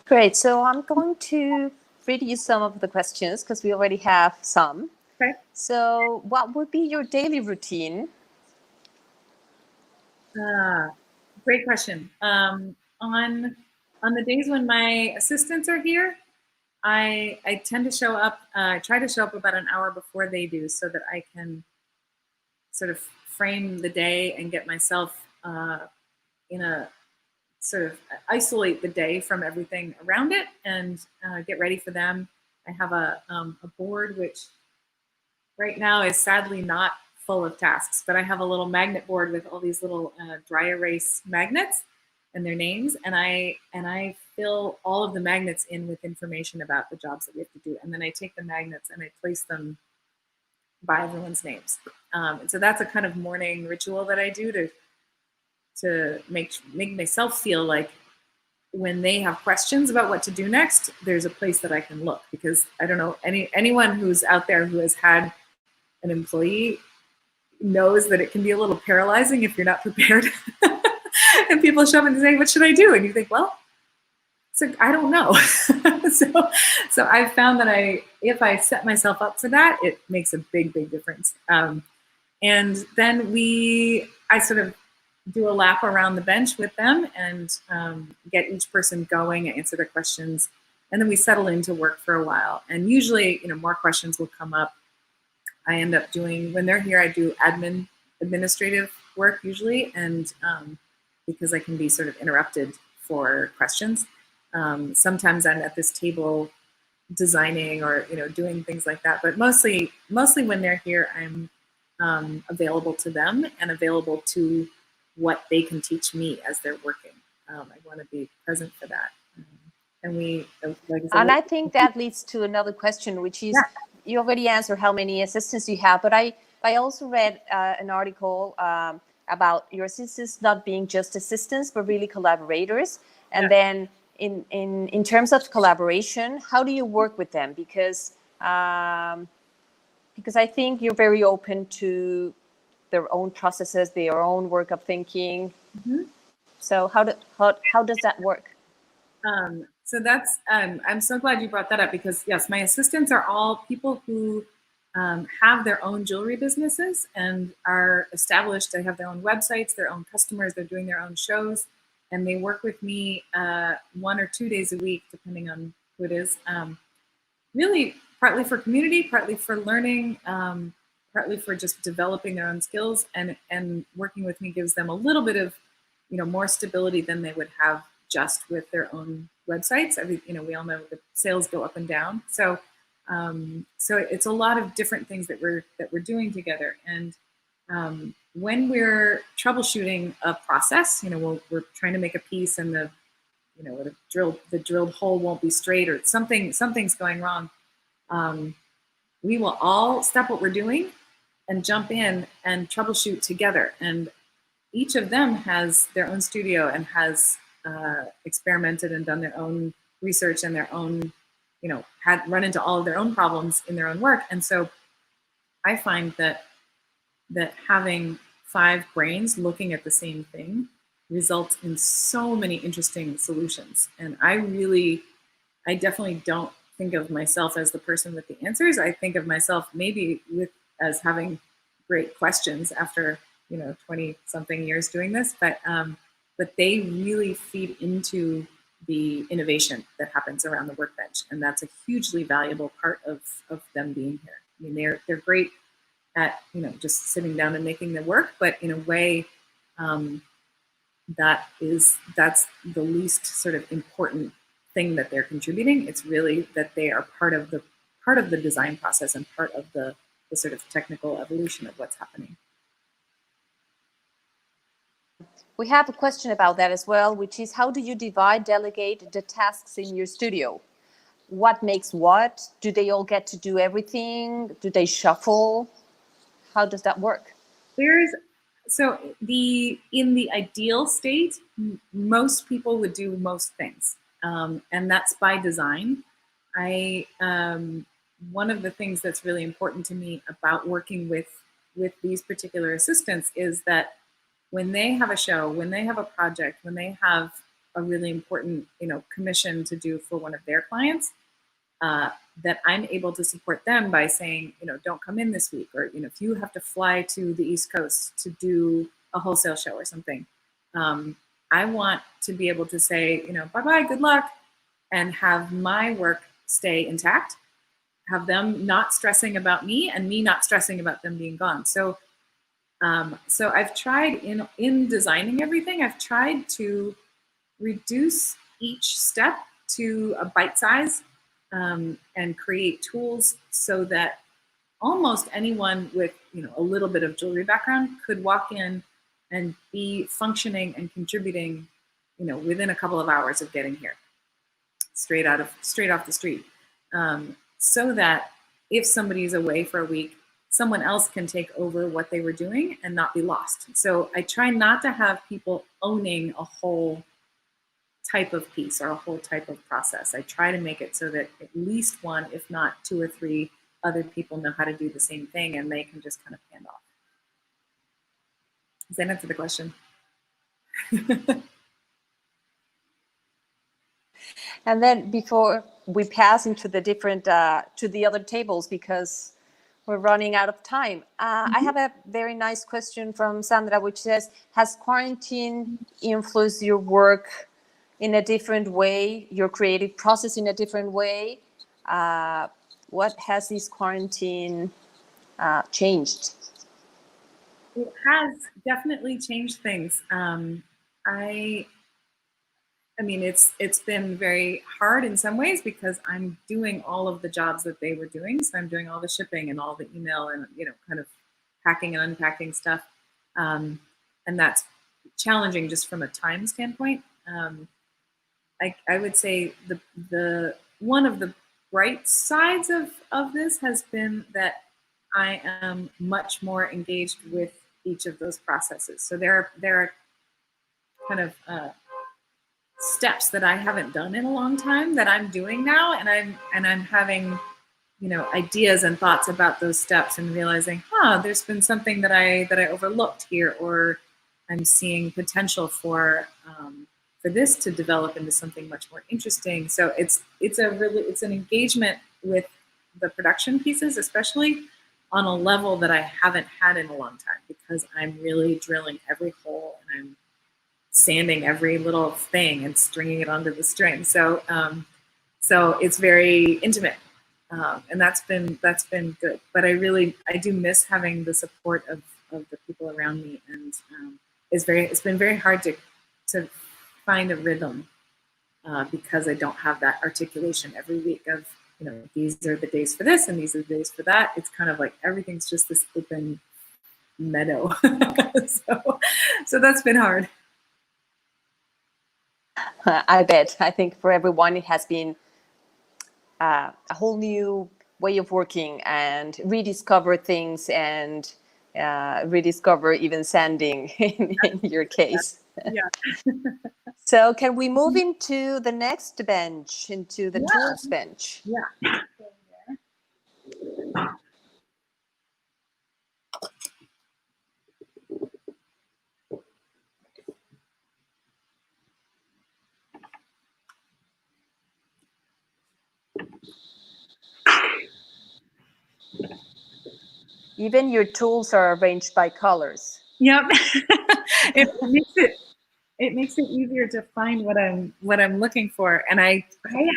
B: Great. So I'm going to read you some of the questions because we already have some.
C: Okay.
B: So what would be your daily routine?
C: Great question. On the days when my assistants are here, I tend to show up, I try to show up about an hour before they do so that I can sort of frame the day and get myself in a sort of isolate the day from everything around it and get ready for them. I have a board which right now is sadly not full of tasks, but I have a little magnet board with all these little dry erase magnets. and their names, and I fill all of the magnets in with information about the jobs that we have to do, and then I take the magnets and I place them by everyone's names. And so that's a kind of morning ritual that I do to make myself feel like when they have questions about what to do next, there's a place that I can look, because I don't know, anyone who's out there who has had an employee knows that it can be a little paralyzing if you're not prepared. And people show up and say, what should I do? And you think, well, so I don't know. so I've found that if I set myself up for that, it makes a big, big difference. And then I sort of do a lap around the bench with them and get each person going and answer their questions. And then we settle into work for a while. And usually, more questions will come up. I end up doing, when they're here, I do administrative work usually. And because I can be sort of interrupted for questions. Sometimes I'm at this table designing or, doing things like that. But mostly when they're here, I'm available to them and available to what they can teach me as they're working. I want to be present for that. And like I said,
B: and I think that leads to another question, which is, you already answered how many assistants you have, but I also read an article about your assistants not being just assistants, but really collaborators. And then in terms of collaboration, how do you work with them? Because I think you're very open to their own processes, their own work of thinking. Mm-hmm. So how does that work?
C: So that's, I'm so glad you brought that up, because yes, my assistants are all people who have their own jewelry businesses and are established. They have their own websites, their own customers, they're doing their own shows, and they work with me 1 or 2 days a week, depending on who it is. Really, partly for community, partly for learning, partly for just developing their own skills, and working with me gives them a little bit of, more stability than they would have just with their own websites. We all know that sales go up and down. So it's a lot of different things that we're doing together. And when we're troubleshooting a process, we're trying to make a piece and the drilled hole won't be straight, or something's going wrong. We will all stop what we're doing and jump in and troubleshoot together. And each of them has their own studio and has experimented and done their own research and their own, had run into all of their own problems in their own work. And so I find that having 5 brains looking at the same thing results in so many interesting solutions. And I definitely don't think of myself as the person with the answers. I think of myself maybe as having great questions after 20-something years doing this, but they really feed into the innovation that happens around the workbench, and that's a hugely valuable part of them being here. I mean, they're great at just sitting down and making the work, but in a way, that's the least sort of important thing that they're contributing. It's really that they are part of the design process and part of the sort of technical evolution of what's happening.
B: We have a question about that as well, which is, how do you delegate the tasks in your studio? What makes what? Do they all get to do everything? Do they shuffle? How does that work? In the ideal state, most people would do most things, and that's by design. One of the things that's really important to me about working with these particular assistants is that when they have a show, when they have a project, when they have a really important, commission to do for one of their clients, that I'm able to support them by saying, don't come in this week, or, if you have to fly to the East Coast to do a wholesale show or something, I want to be able to say, bye-bye, good luck, and have my work stay intact, have them not stressing about me and me not stressing about them being gone. So I've tried in designing everything, I've tried to reduce each step to a bite size, and create tools so that almost anyone with a little bit of jewelry background could walk in and be functioning and contributing
C: within a couple of hours of getting here, straight off the street, so that if somebody's away for a week, someone else can take over what they were doing and not be lost. So I try not to have people owning a whole type of piece or a whole type of process. I try to make it so that at least one, if not two or three other people know how to do the same thing, and they can just kind of hand off. Does that answer the question?
B: And then before we pass into the different, to the other tables, because we're running out of time, I have a very nice question from Sandra, which says, has quarantine influenced your work in a different way, your creative process in a different way? What has this quarantine changed?
C: It has definitely changed things. I mean, it's been very hard in some ways because I'm doing all of the jobs that they were doing. So I'm doing all the shipping and all the email and, kind of packing and unpacking stuff. And that's challenging just from a time standpoint. I would say the one of the bright sides of this has been that I am much more engaged with each of those processes. So there are kind of steps that I haven't done in a long time that I'm doing now, and I'm having ideas and thoughts about those steps and realizing, there's been something that I overlooked here, or I'm seeing potential for this to develop into something much more interesting. So it's an engagement with the production pieces, especially on a level that I haven't had in a long time, because I'm really drilling every hole and I'm sanding every little thing and stringing it onto the string. So it's very intimate, and that's been good. But I do miss having the support of the people around me, and it's been very hard to find a rhythm because I don't have that articulation every week of these are the days for this and these are the days for that. It's kind of like everything's just this open meadow. so that's been hard.
B: I bet. I think for everyone it has been a whole new way of working, and rediscover things, and rediscover even sanding in your case.
C: Yeah.
B: So can we move into the next bench, into the tools bench?
C: Yeah.
B: Even your tools are arranged by colors.
C: Yep. It makes it easier to find what I'm looking for. And I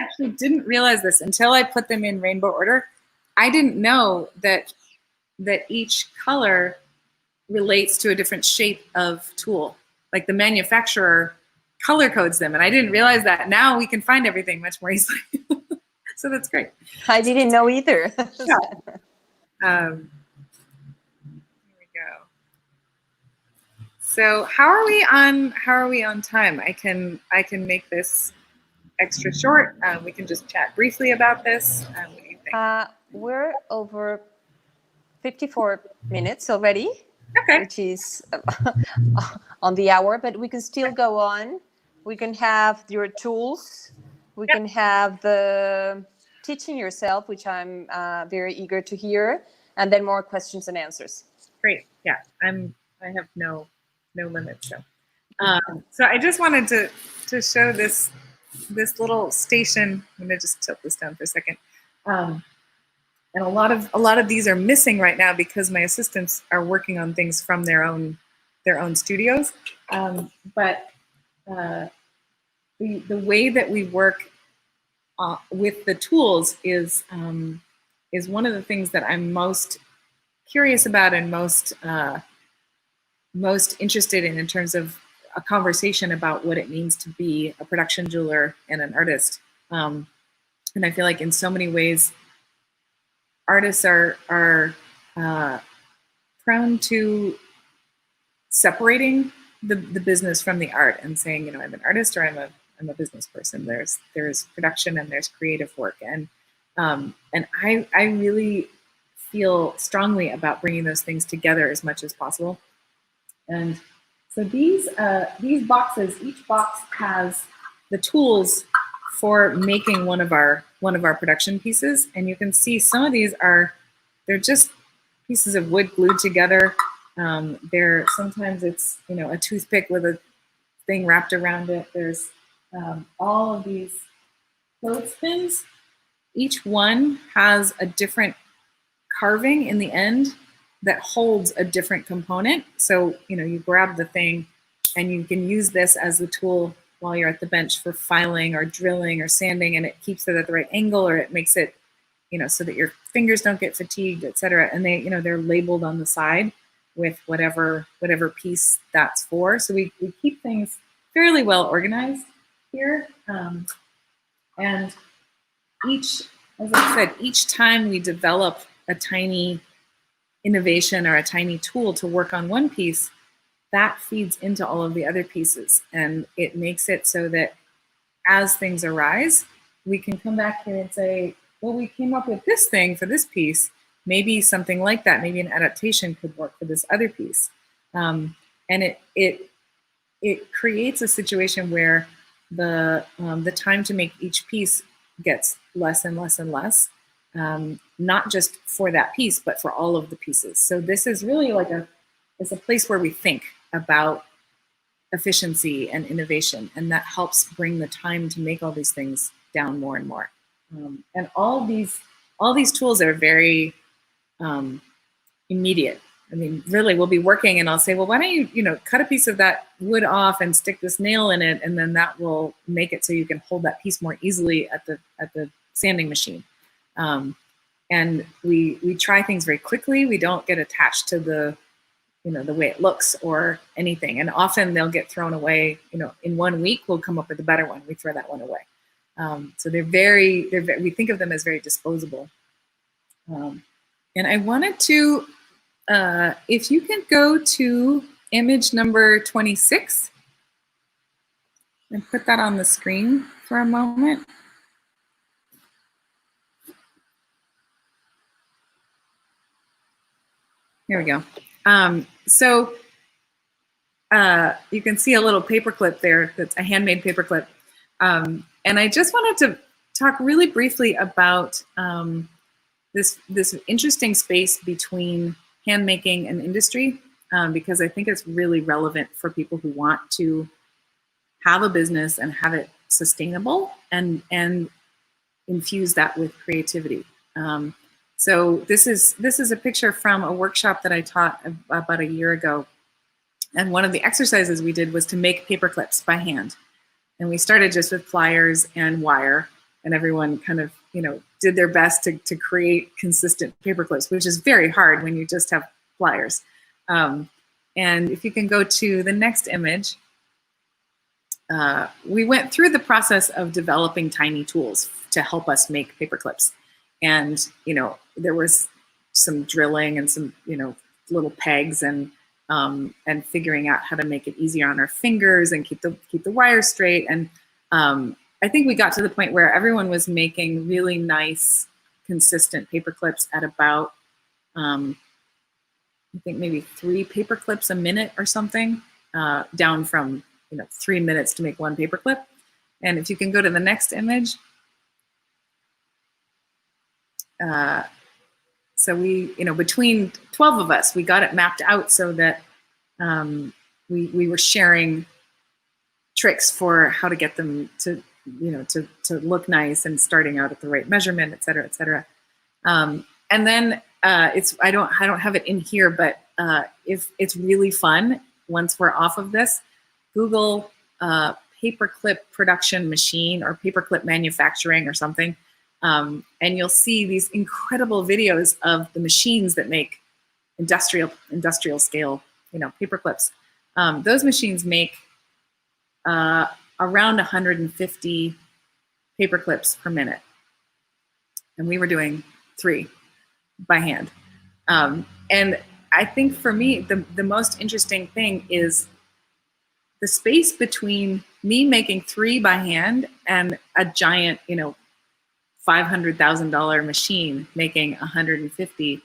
C: actually didn't realize this until I put them in rainbow order. I didn't know that each color relates to a different shape of tool. Like the manufacturer color codes them, and I didn't realize that. Now we can find everything much more easily. So that's great.
B: I didn't know either.
C: Yeah. Here we go. So how are we on time? I can make this extra short. We can just chat briefly about this. What do you think?
B: We're over 54 minutes already,
C: okay,
B: which is on the hour, but we can still go on. We can have your tools. We can have the teaching yourself, which I'm very eager to hear, and then more questions and answers.
C: Great. Yeah, I have no limits. So I just wanted to show this little station. I'm gonna just tilt this down for a second. And a lot of these are missing right now because my assistants are working on things from their own studios. But the way that we work with the tools is one of the things that I'm most curious about and most interested in terms of a conversation about what it means to be a production jeweler and an artist. And I feel like in so many ways, artists are prone to separating the business from the art and saying, you know, I'm an artist or I'm a business person. There's production and there's creative work, and I really feel strongly about bringing those things together as much as possible. And so these boxes, each box has the tools for making one of our production pieces, and you can see some of these they're just pieces of wood glued together. Sometimes it's, you know, a toothpick with a thing wrapped around it. There's all of these clothespins. Each one has a different carving in the end that holds a different component. So, you know, you grab the thing and you can use this as a tool while you're at the bench for filing or drilling or sanding, and it keeps it at the right angle, or it makes it, you know, so that your fingers don't get fatigued, etc. And they, you know, they're labeled on the side with whatever piece that's for. So we keep things fairly well organized here. And as I said, each time we develop a tiny innovation or a tiny tool to work on one piece, that feeds into all of the other pieces. And it makes it so that as things arise, we can come back here and say, well, we came up with this thing for this piece. Maybe something like that, maybe an adaptation could work for this other piece. And it creates a situation where the time to make each piece gets less and less and less, not just for that piece, but for all of the pieces. So this is really like it's a place where we think about efficiency and innovation, and that helps bring the time to make all these things down more and more. And all these tools are very immediate. I mean, really, we'll be working and I'll say, well, why don't you, cut a piece of that wood off and stick this nail in it, and then that will make it so you can hold that piece more easily at the sanding machine. And we try things very quickly. We don't get attached to the way it looks or anything. And often they'll get thrown away. In 1 week, we'll come up with a better one. We throw that one away. So we think of them as very disposable. And I wanted to, if you can go to image number 26 and put that on the screen for a moment. Here we go. So you can see a little paperclip there. That's a handmade paperclip. And I just wanted to talk really briefly about this interesting space between handmaking and industry, because I think it's really relevant for people who want to have a business and have it sustainable and infuse that with creativity. So this is a picture from a workshop that I taught about a year ago. And one of the exercises we did was to make paper clips by hand. And we started just with pliers and wire, and everyone kind of, did their best to create consistent paper clips, which is very hard when you just have pliers. And if you can go to the next image, we went through the process of developing tiny tools to help us make paper clips. And, there was some drilling and some, little pegs and figuring out how to make it easier on our fingers and keep the wire straight. And I think we got to the point where everyone was making really nice, consistent paper clips at about, I think maybe 3 paper clips a minute or something, down from 3 minutes to make 1 paper clip. And if you can go to the next image. So we, between 12 of us, we got it mapped out so that we were sharing tricks for how to get them to, to look nice and starting out at the right measurement, et cetera, et cetera. And then I don't have it in here, but if it's really fun, once we're off of this, Google paperclip production machine or paperclip manufacturing or something. And you'll see these incredible videos of the machines that make industrial scale, paper clips. Those machines make around 150 paper clips per minute. And we were doing 3 by hand. And I think for me, the most interesting thing is the space between me making 3 by hand and a giant, you know, $500,000 machine making 150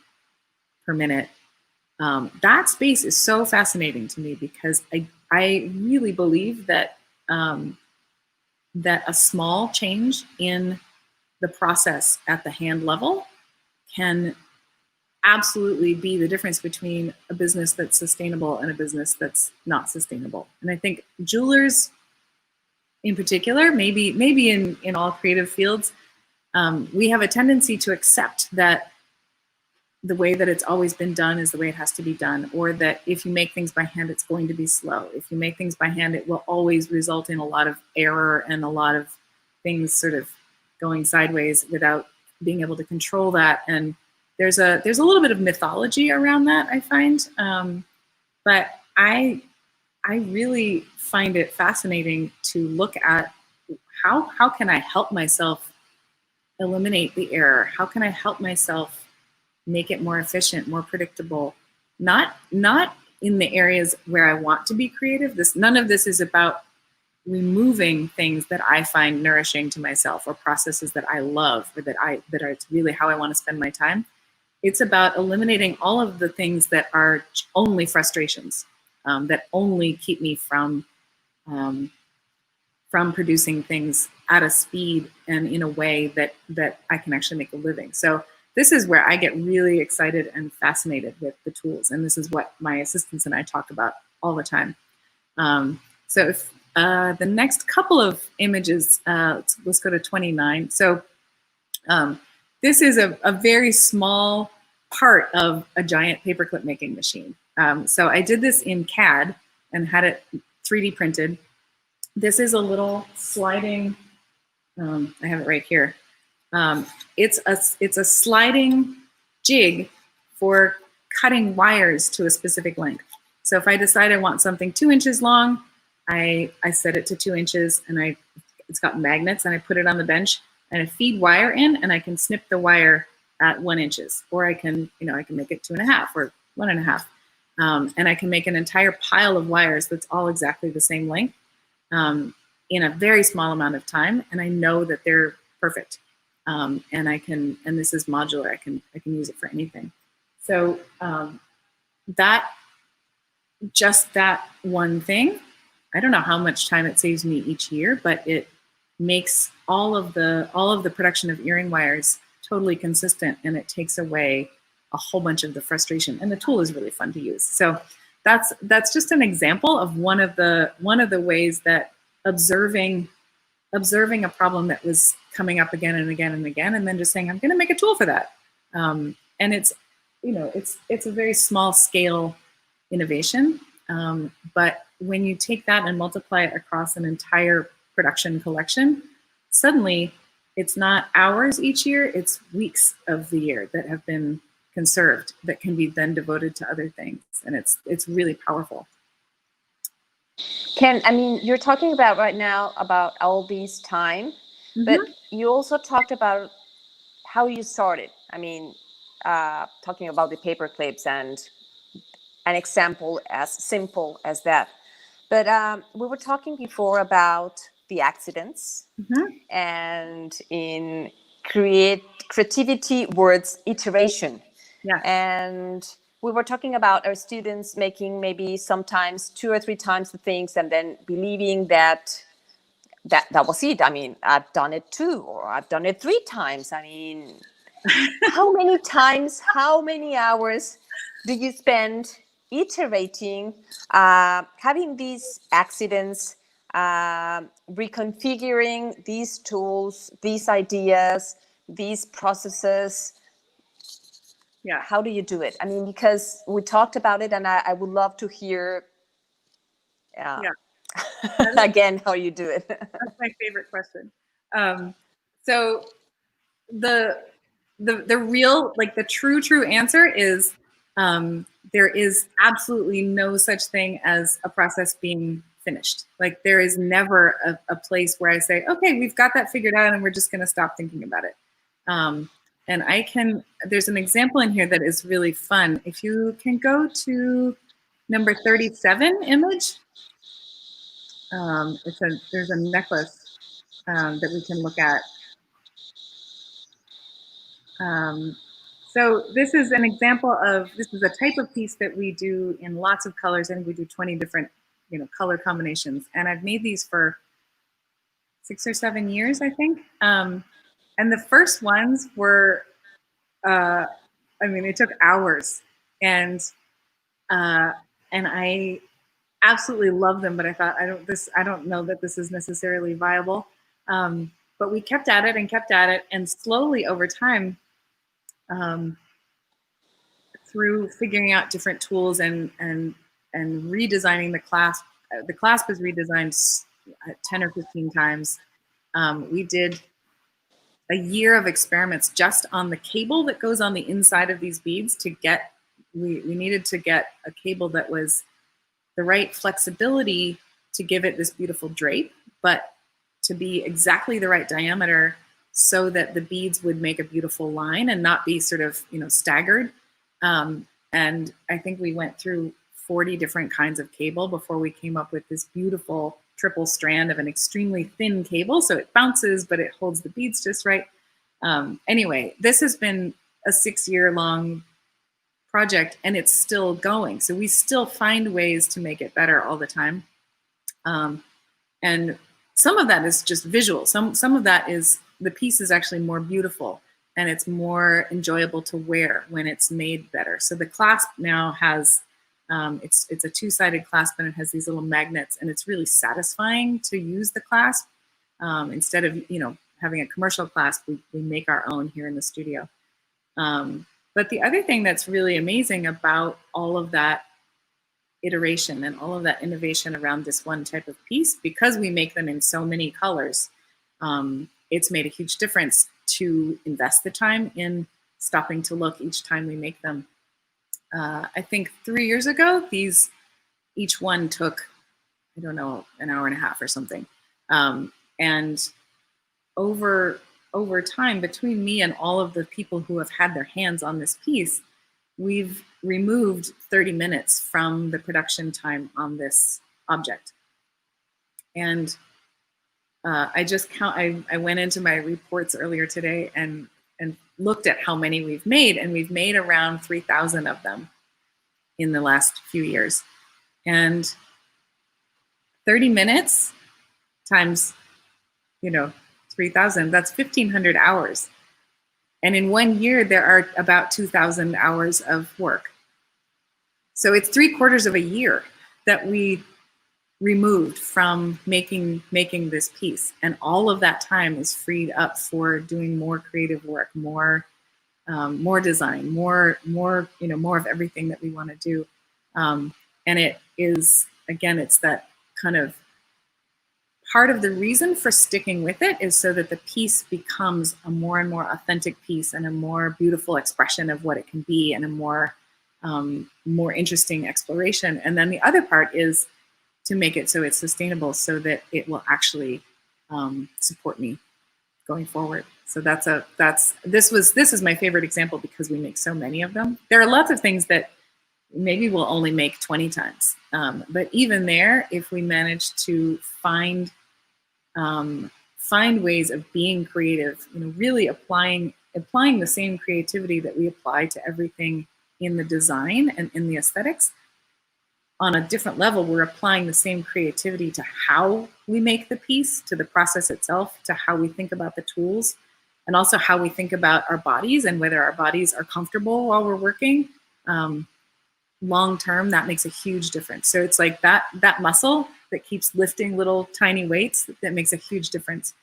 C: per minute. That space is so fascinating to me because I really believe that that a small change in the process at the hand level can absolutely be the difference between a business that's sustainable and a business that's not sustainable. And I think jewelers in particular, maybe in all creative fields, we have a tendency to accept that the way that it's always been done is the way it has to be done, or that if you make things by hand, it's going to be slow. If you make things by hand, it will always result in a lot of error and a lot of things sort of going sideways without being able to control that. And there's a little bit of mythology around that, I find. But I really find it fascinating to look at how can I help myself eliminate the error? How can I help myself make it more efficient, more predictable? Not in the areas where I want to be creative. None of this is about removing things that I find nourishing to myself or processes that I love or that are really how I want to spend my time. It's about eliminating all of the things that are only frustrations, that only keep me from producing things at a speed and in a way that I can actually make a living. So this is where I get really excited and fascinated with the tools. And this is what my assistants and I talk about all the time. So if the next couple of images, let's go to 29. So this is a very small part of a giant paperclip making machine. So I did this in CAD and had it 3D printed. This is a little sliding, I have it right here. It's a sliding jig for cutting wires to a specific length. So if I decide I want something 2 inches long, I set it to 2 inches, and it's got magnets, and I put it on the bench and I feed wire in, and I can snip the wire at 1 inch, or I can make it 2.5 or 1.5, and I can make an entire pile of wires that's all exactly the same length in a very small amount of time, and I know that they're perfect. And this is modular. I can use it for anything. So that one thing, I don't know how much time it saves me each year, but it makes all of the production of earring wires totally consistent, and it takes away a whole bunch of the frustration. And the tool is really fun to use. So that's just an example of one of the ways that observing a problem that was coming up again and again and again, and then just saying, I'm going to make a tool for that. And it's a very small scale innovation. But when you take that and multiply it across an entire production collection, suddenly it's not hours each year, it's weeks of the year that have been conserved that can be then devoted to other things. And it's really powerful.
B: You're talking about right now about all this time, but you also talked about how you started. Talking about the paper clips and an example as simple as that. But we were talking before about the accidents, and in creativity words, iteration.
C: Yeah.
B: And we were talking about our students making maybe sometimes 2 or 3 times the things and then believing that was it. I've done it 2 or I've done it 3 times. How many times, how many hours do you spend iterating, having these accidents, reconfiguring these tools, these ideas, these processes?
C: Yeah.
B: How do you do it? Because we talked about it, and I would love to hear again how you do it.
C: That's my favorite question. So the real, the true answer is there is absolutely no such thing as a process being finished. There is never a place where I say, okay, we've got that figured out and we're just going to stop thinking about it. And there's an example in here that is really fun. If you can go to number 37 image. There's a necklace that we can look at. So this is an example of, this is a type of piece that we do in lots of colors, and we do 20 different, color combinations. And I've made these for 6 or 7 years, I think. And the first ones were, it took hours, and I absolutely love them, but I thought, I don't know that this is necessarily viable. But we kept at it, and slowly over time, through figuring out different tools and redesigning the clasp. The clasp is redesigned 10 or 15 times. We did a year of experiments just on the cable that goes on the inside of these beads to get, we needed to get a cable that was the right flexibility to give it this beautiful drape, but to be exactly the right diameter so that the beads would make a beautiful line and not be sort of, staggered. And I think we went through 40 different kinds of cable before we came up with this beautiful triple strand of an extremely thin cable. So it bounces, but it holds the beads just right. Anyway, this has been a 6-year-long project, and it's still going. So we still find ways to make it better all the time. And some of that is just visual. Some of that is, the piece is actually more beautiful, and it's more enjoyable to wear when it's made better. So the clasp now has, it's a 2-sided clasp, and it has these little magnets, and it's really satisfying to use the clasp. Instead of, having a commercial clasp, we make our own here in the studio. But the other thing that's really amazing about all of that iteration and all of that innovation around this one type of piece, because we make them in so many colors, it's made a huge difference to invest the time in stopping to look each time we make them. I think 3 years ago, each one took, I don't know, an hour and a half or something. And over time, between me and all of the people who have had their hands on this piece, we've removed 30 minutes from the production time on this object. And I went into my reports earlier today and looked at how many we've made, and we've made around 3,000 of them in the last few years. And 30 minutes times, 3,000, that's 1,500 hours. And in 1 year, there are about 2,000 hours of work. So it's 3/4 of a year that we removed from making this piece. And all of that time is freed up for doing more creative work, more design, more of everything that we want to do. And it is, again, it's that kind of part of the reason for sticking with it is so that the piece becomes a more and more authentic piece and a more beautiful expression of what it can be, and a more interesting exploration. And then the other part is to make it so it's sustainable, so that it will actually support me going forward. So this is my favorite example because we make so many of them. There are lots of things that maybe we'll only make 20 times. But even there, if we manage to find ways of being creative, really applying the same creativity that we apply to everything in the design and in the aesthetics, on a different level, we're applying the same creativity to how we make the piece, to the process itself, to how we think about the tools, and also how we think about our bodies and whether our bodies are comfortable while we're working. Long term, that makes a huge difference. So it's like that muscle that keeps lifting little tiny weights that makes a huge difference.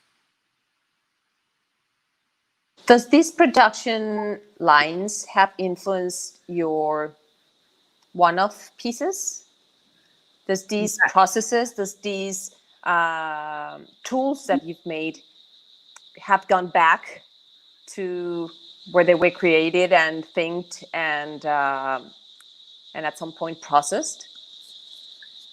B: Does these production lines have influenced your one-off pieces? Does these processes, does these tools that you've made have gone back to where they were created and thinked and at some point processed?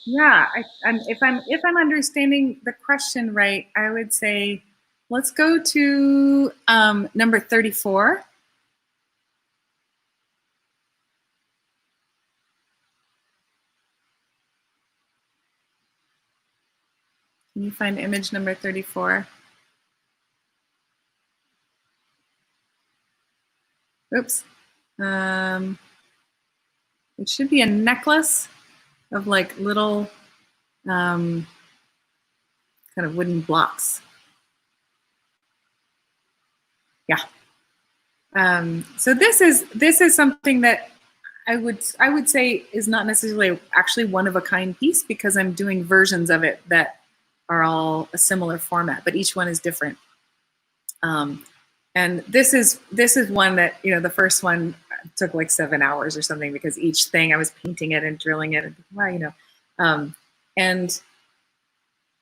C: Yeah, if I'm understanding the question right, I would say let's go to number 34. Can you find image number 34? Oops. It should be a necklace of like little kind of wooden blocks. Yeah. So this is something that I would say is not necessarily actually one of a kind piece, because I'm doing versions of it that are all a similar format, but each one is different. And this is one that, you know, the first one took like 7 hours or something, because each thing I was painting it and drilling it, and wow, you know. And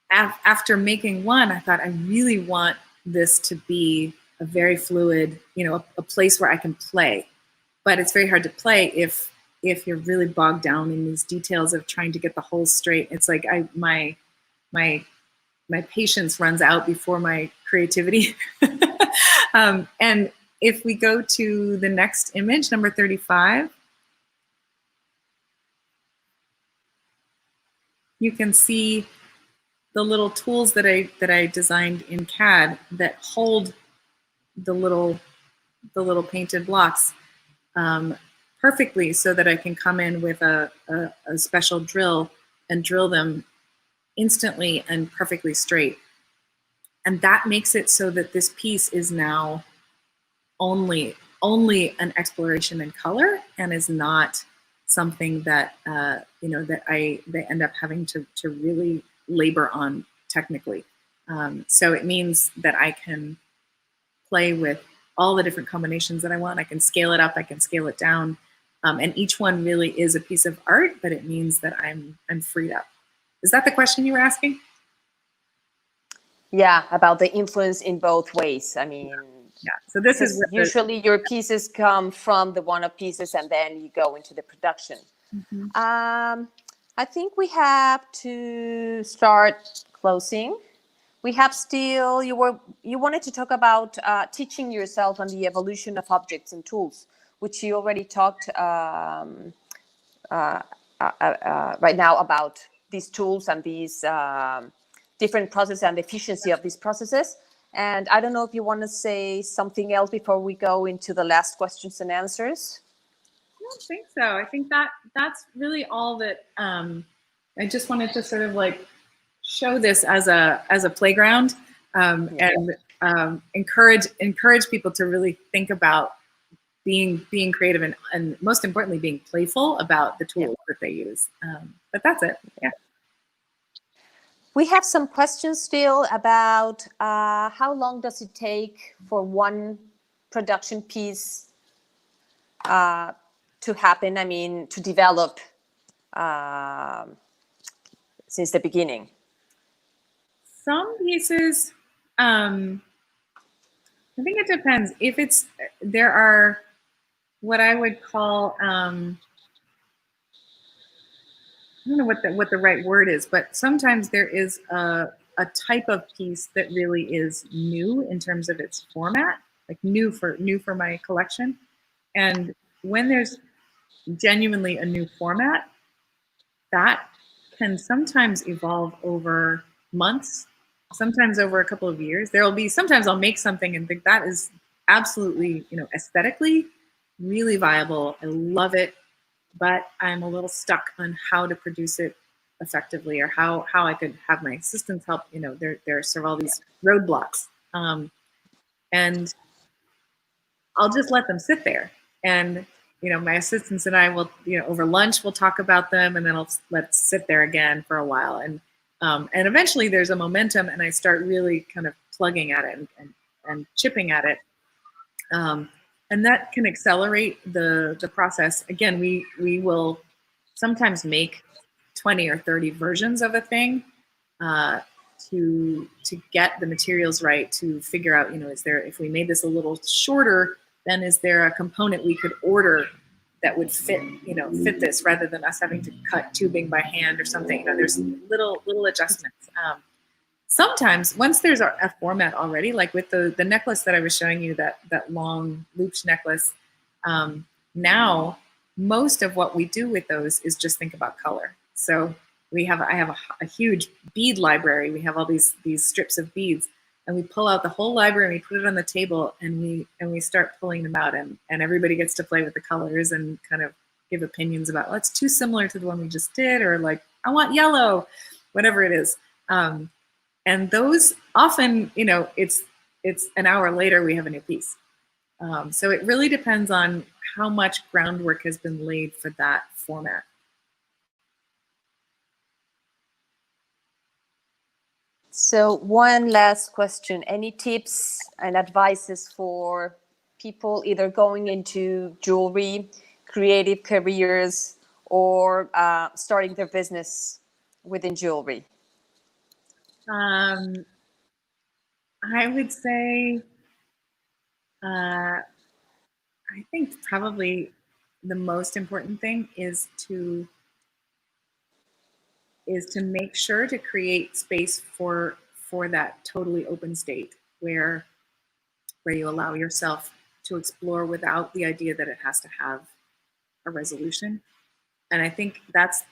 C: after making one, I thought I really want this to be a very fluid, you know, a place where I can play. But it's very hard to play if you're really bogged down in these details of trying to get the holes straight. It's like my patience runs out before my creativity. And if we go to the next image, number 35, you can see the little tools that I designed in CAD that hold the little painted blocks perfectly, so that I can come in with a special drill and drill them instantly and perfectly straight. And that makes it so that this piece is now only an exploration in color, and is not something that you know, that they end up having to really labor on technically. So it means that I can play with all the different combinations that I want. I can scale it up, I can scale it down, and each one really is a piece of art, but it means that I'm freed up. Is that the question you were asking?
B: Yeah, about the influence in both ways. I mean,
C: yeah. So this is
B: usually your pieces come from the one-off pieces, and then you go into the production.
C: Mm-hmm.
B: I think we have to start closing. We have still, you wanted to talk about teaching yourself on the evolution of objects and tools, which you already talked right now about these tools and these different processes and the efficiency of these processes. And I don't know if you want to say something else before we go into the last questions and answers.
C: I don't think so. I think that's really all that I just wanted to sort of like show this as a playground, and encourage people to really think about being creative, and most importantly being playful about the tools that they use. But that's it. Yeah.
B: We have some questions still about how long does it take for one production piece to happen? I mean, to develop since the beginning.
C: Some pieces, I think it depends. If there are what I would call, I don't know what the right word is, but sometimes there is a type of piece that really is new in terms of its format, like new for my collection. And when there's genuinely a new format, that can sometimes evolve over months, sometimes over a couple of years. Sometimes I'll make something and think that is absolutely, you know, aesthetically really viable. I love it, but I'm a little stuck on how to produce it effectively, or how I could have my assistants help. You know, there are sort of all these roadblocks, and I'll just let them sit there. And you know, my assistants and I will, you know, over lunch we'll talk about them, and then let's sit there again for a while, and eventually there's a momentum, and I start really kind of plugging at it and chipping at it, and that can accelerate the process. Again, we will sometimes make 20 or 30 versions of a thing to get the materials right, to figure out, you know, if we made this a little shorter, then is there a component we could order that would fit this, rather than us having to cut tubing by hand or something. You know, there's little adjustments. Sometimes once there's a format already, like with the necklace that I was showing you, that long looped necklace, now most of what we do with those is just think about color. So I have a huge bead library. We have all these strips of beads, and we pull out the whole library and we put it on the table, and we start pulling them out, and everybody gets to play with the colors and kind of give opinions about, well, it's too similar to the one we just did, or like, I want yellow, whatever it is. And those often, it's an hour later we have a new piece. So it really depends on how much groundwork has been laid for that format.
B: So one last question. Any tips and advices for people either going into jewelry, creative careers, or starting their business within jewelry?
C: I would say, I think probably the most important thing is to make sure to create space for that totally open state where you allow yourself to explore without the idea that it has to have a resolution. And I think that's,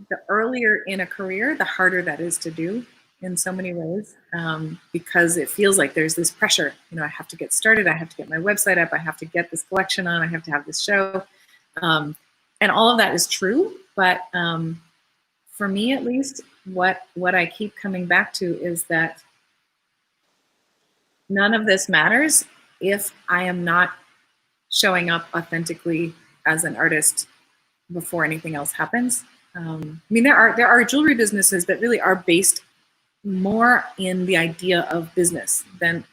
C: the earlier in a career, the harder that is to do in so many ways, because it feels like there's this pressure. I have to get started. I have to get my website up. I have to get this collection on. I have to have this show. And all of that is true. But for me, at least, what I keep coming back to is that none of this matters if I am not showing up authentically as an artist before anything else happens. There are jewelry businesses that really are based more in the idea of business than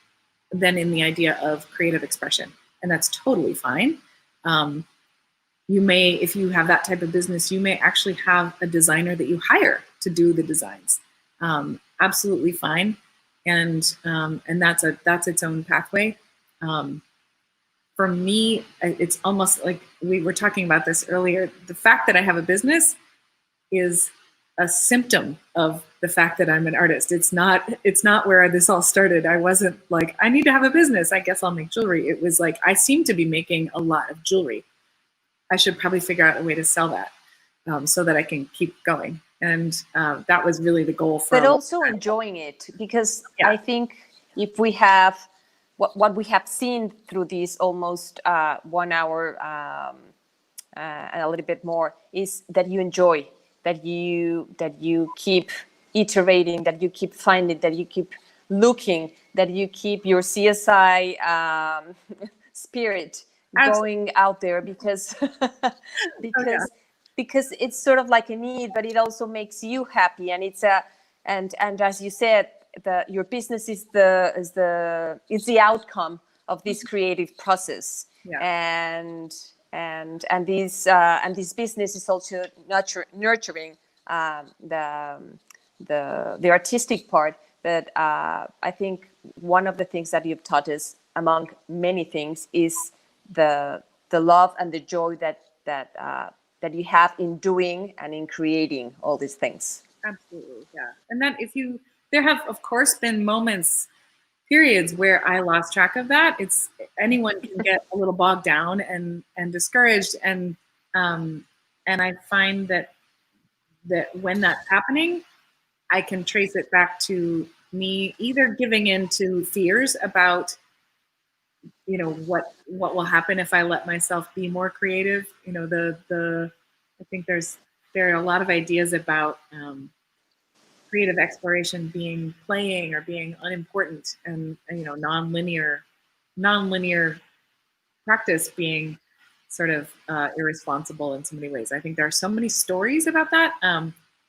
C: in the idea of creative expression, and that's totally fine. You may, if you have that type of business, you may actually have a designer that you hire to do the designs. Absolutely fine, and that's its own pathway. For me, it's almost like we were talking about this earlier. The fact that I have a business is a symptom of the fact that I'm an artist. It's not where this all started. I wasn't like, I need to have a business, I guess I'll make jewelry. It was like, I seem to be making a lot of jewelry. I should probably figure out a way to sell that so that I can keep going. And that was really the goal for.
B: But also enjoying it, because
C: yeah.
B: I think if we have what we have seen through this almost 1 hour and a little bit more is that you enjoy, that you keep iterating, that you keep finding, that you keep looking, that you keep your CSI spirit going out there, because because it's sort of like a need, but it also makes you happy, and it's and as you said, your business is the outcome of this creative process, and this business is also nurturing the artistic part. But I think one of the things that you've taught us, among many things, is the love and the joy that you have in doing and in creating all these things.
C: Absolutely, yeah. And then there have, of course, been periods where I lost track of that. Anyone can get a little bogged down and discouraged, and I find that when that's happening, I can trace it back to me either giving in to fears about, what will happen if I let myself be more creative. I think there are a lot of ideas about creative exploration being playing or being unimportant, and non-linear practice being sort of irresponsible in so many ways. I think there are so many stories about that,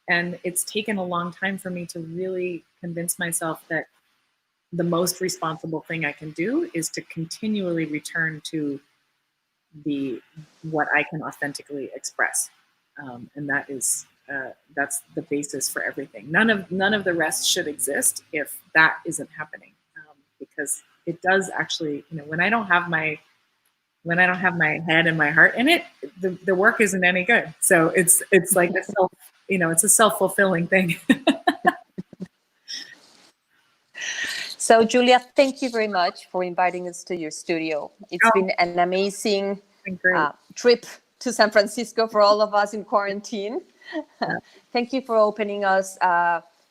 C: and it's taken a long time for me to really convince myself that the most responsible thing I can do is to continually return to what I can authentically express, and that's the basis for everything. None of the rest should exist if that isn't happening, because it does actually. When I don't have my head and my heart in it, the work isn't any good. So it's like it's a self-fulfilling thing.
B: So, Julia, thank you very much for inviting us to your studio. It's been an amazing trip to San Francisco for all of us in quarantine. Thank you for opening us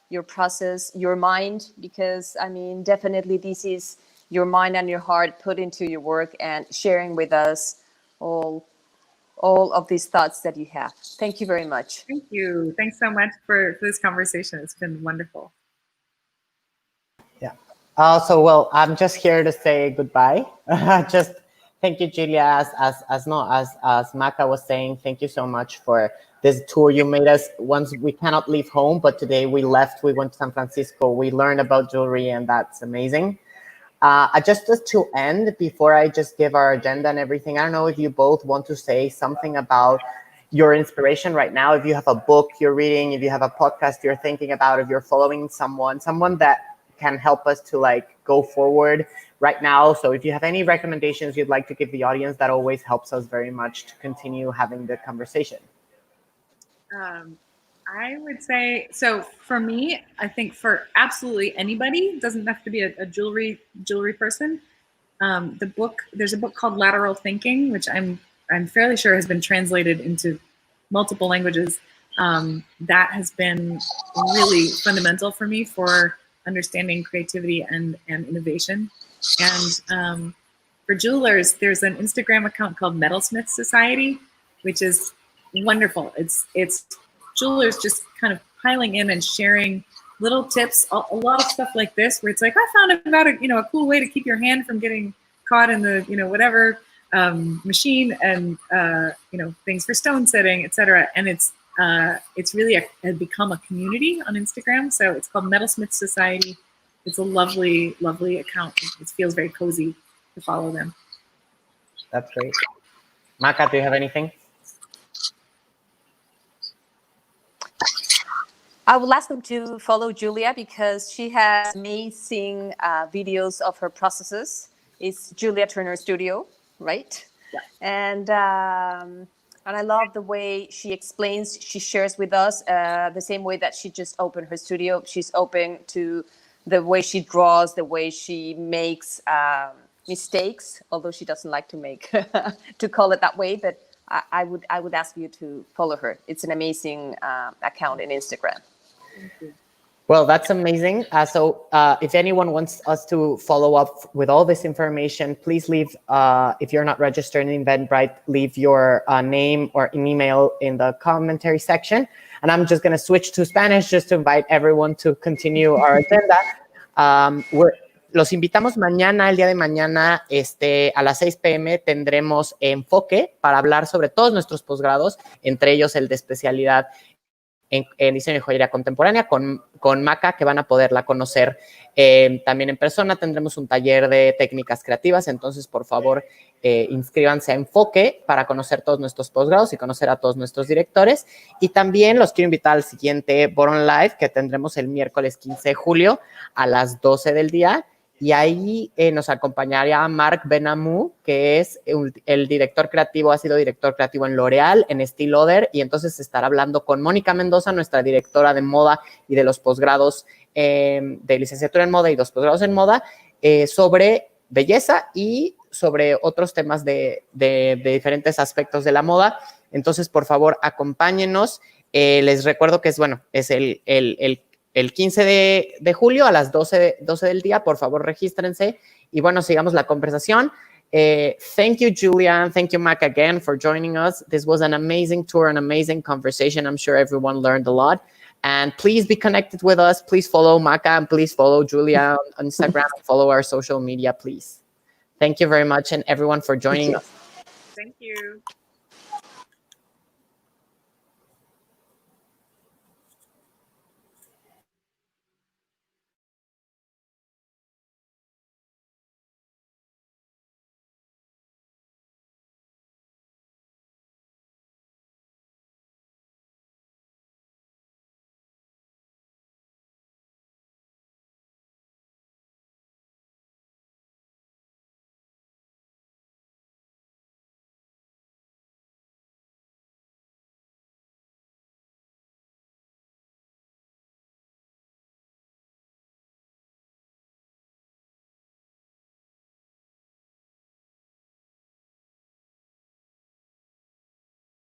B: your process, your mind, because I mean, definitely this is your mind and your heart put into your work and sharing with us all of these thoughts that you have. Thank you very much.
C: Thank you. Thanks so much for this conversation. It's been wonderful.
A: Yeah. Well, I'm just here to say goodbye. Just thank you, Julia. As Maca was saying, thank you so much for this tour you made us. Once we cannot leave home, but today we left. We went to San Francisco. We learned about jewelry, and that's amazing. Just to end, before I just give our agenda and everything, I don't know if you both want to say something about your inspiration right now. If you have a book you're reading, if you have a podcast you're thinking about, if you're following someone that can help us to like go forward right now. So if you have any recommendations you'd like to give the audience, that always helps us very much to continue having the conversation.
C: I would say, so for me, I think for absolutely anybody, doesn't have to be a jewelry person. There's a book called Lateral Thinking, which I'm fairly sure has been translated into multiple languages. That has been really fundamental for me for understanding creativity and innovation. And for jewelers, there's an Instagram account called Metalsmith Society, which is wonderful. It's jewelers just kind of piling in and sharing little tips, a lot of stuff like this, where it's like, I found about a cool way to keep your hand from getting caught in the whatever machine, and things for stone setting, etc. And it's really had become a community on Instagram. So it's called Metalsmith Society. It's a lovely account. It feels very cozy to follow them.
A: That's great. Maca, do you have anything?
B: I would ask them to follow Julia because she has amazing videos of her processes. It's Julia Turner Studio, right?
C: Yeah.
B: And I love the way she explains, she shares with us the same way that she just opened her studio. She's open to the way she draws, the way she makes mistakes, although she doesn't like to make to call it that way. But I would ask you to follow her. It's an amazing account in Instagram.
C: Thank you.
A: Well, that's amazing. So if anyone wants us to follow up with all this information, please leave, if you're not registered in Eventbrite, leave your name or an email in the commentary section. And I'm just going to switch to Spanish just to invite everyone to continue our agenda. Los invitamos mañana, el día de mañana, a las 6 p.m. tendremos enfoque para hablar sobre todos nuestros posgrados, entre ellos el de especialidad en diseño de joyería contemporánea con Maca, que van a poderla conocer también en persona. Tendremos un taller de técnicas creativas, entonces por favor inscríbanse a Enfoque para conocer todos nuestros posgrados y conocer a todos nuestros directores. Y también los quiero invitar al siguiente VOR OnLive que tendremos el miércoles 15 de julio a las 12 del día. Y ahí nos acompañará Marc Benamou, que es el director creativo, ha sido director creativo en L'Oréal, en Estée Lauder, y entonces estará hablando con Mónica Mendoza, nuestra directora de moda y de los posgrados de licenciatura en moda y los posgrados en moda, sobre belleza y sobre otros temas de diferentes aspectos de la moda. Entonces, por favor, acompáñenos. Les recuerdo que es el 15 de julio a las 12 del día. Por favor, regístrense. Y bueno, sigamos la conversación. Thank you, Julia. Thank you, Mac, again for joining us. This was an amazing tour, an amazing conversation. I'm sure everyone learned a lot. And please be connected with us. Please follow Maca and please follow Julia on Instagram. Follow our social media, please. Thank you very much, and everyone for joining us.
C: Thank you.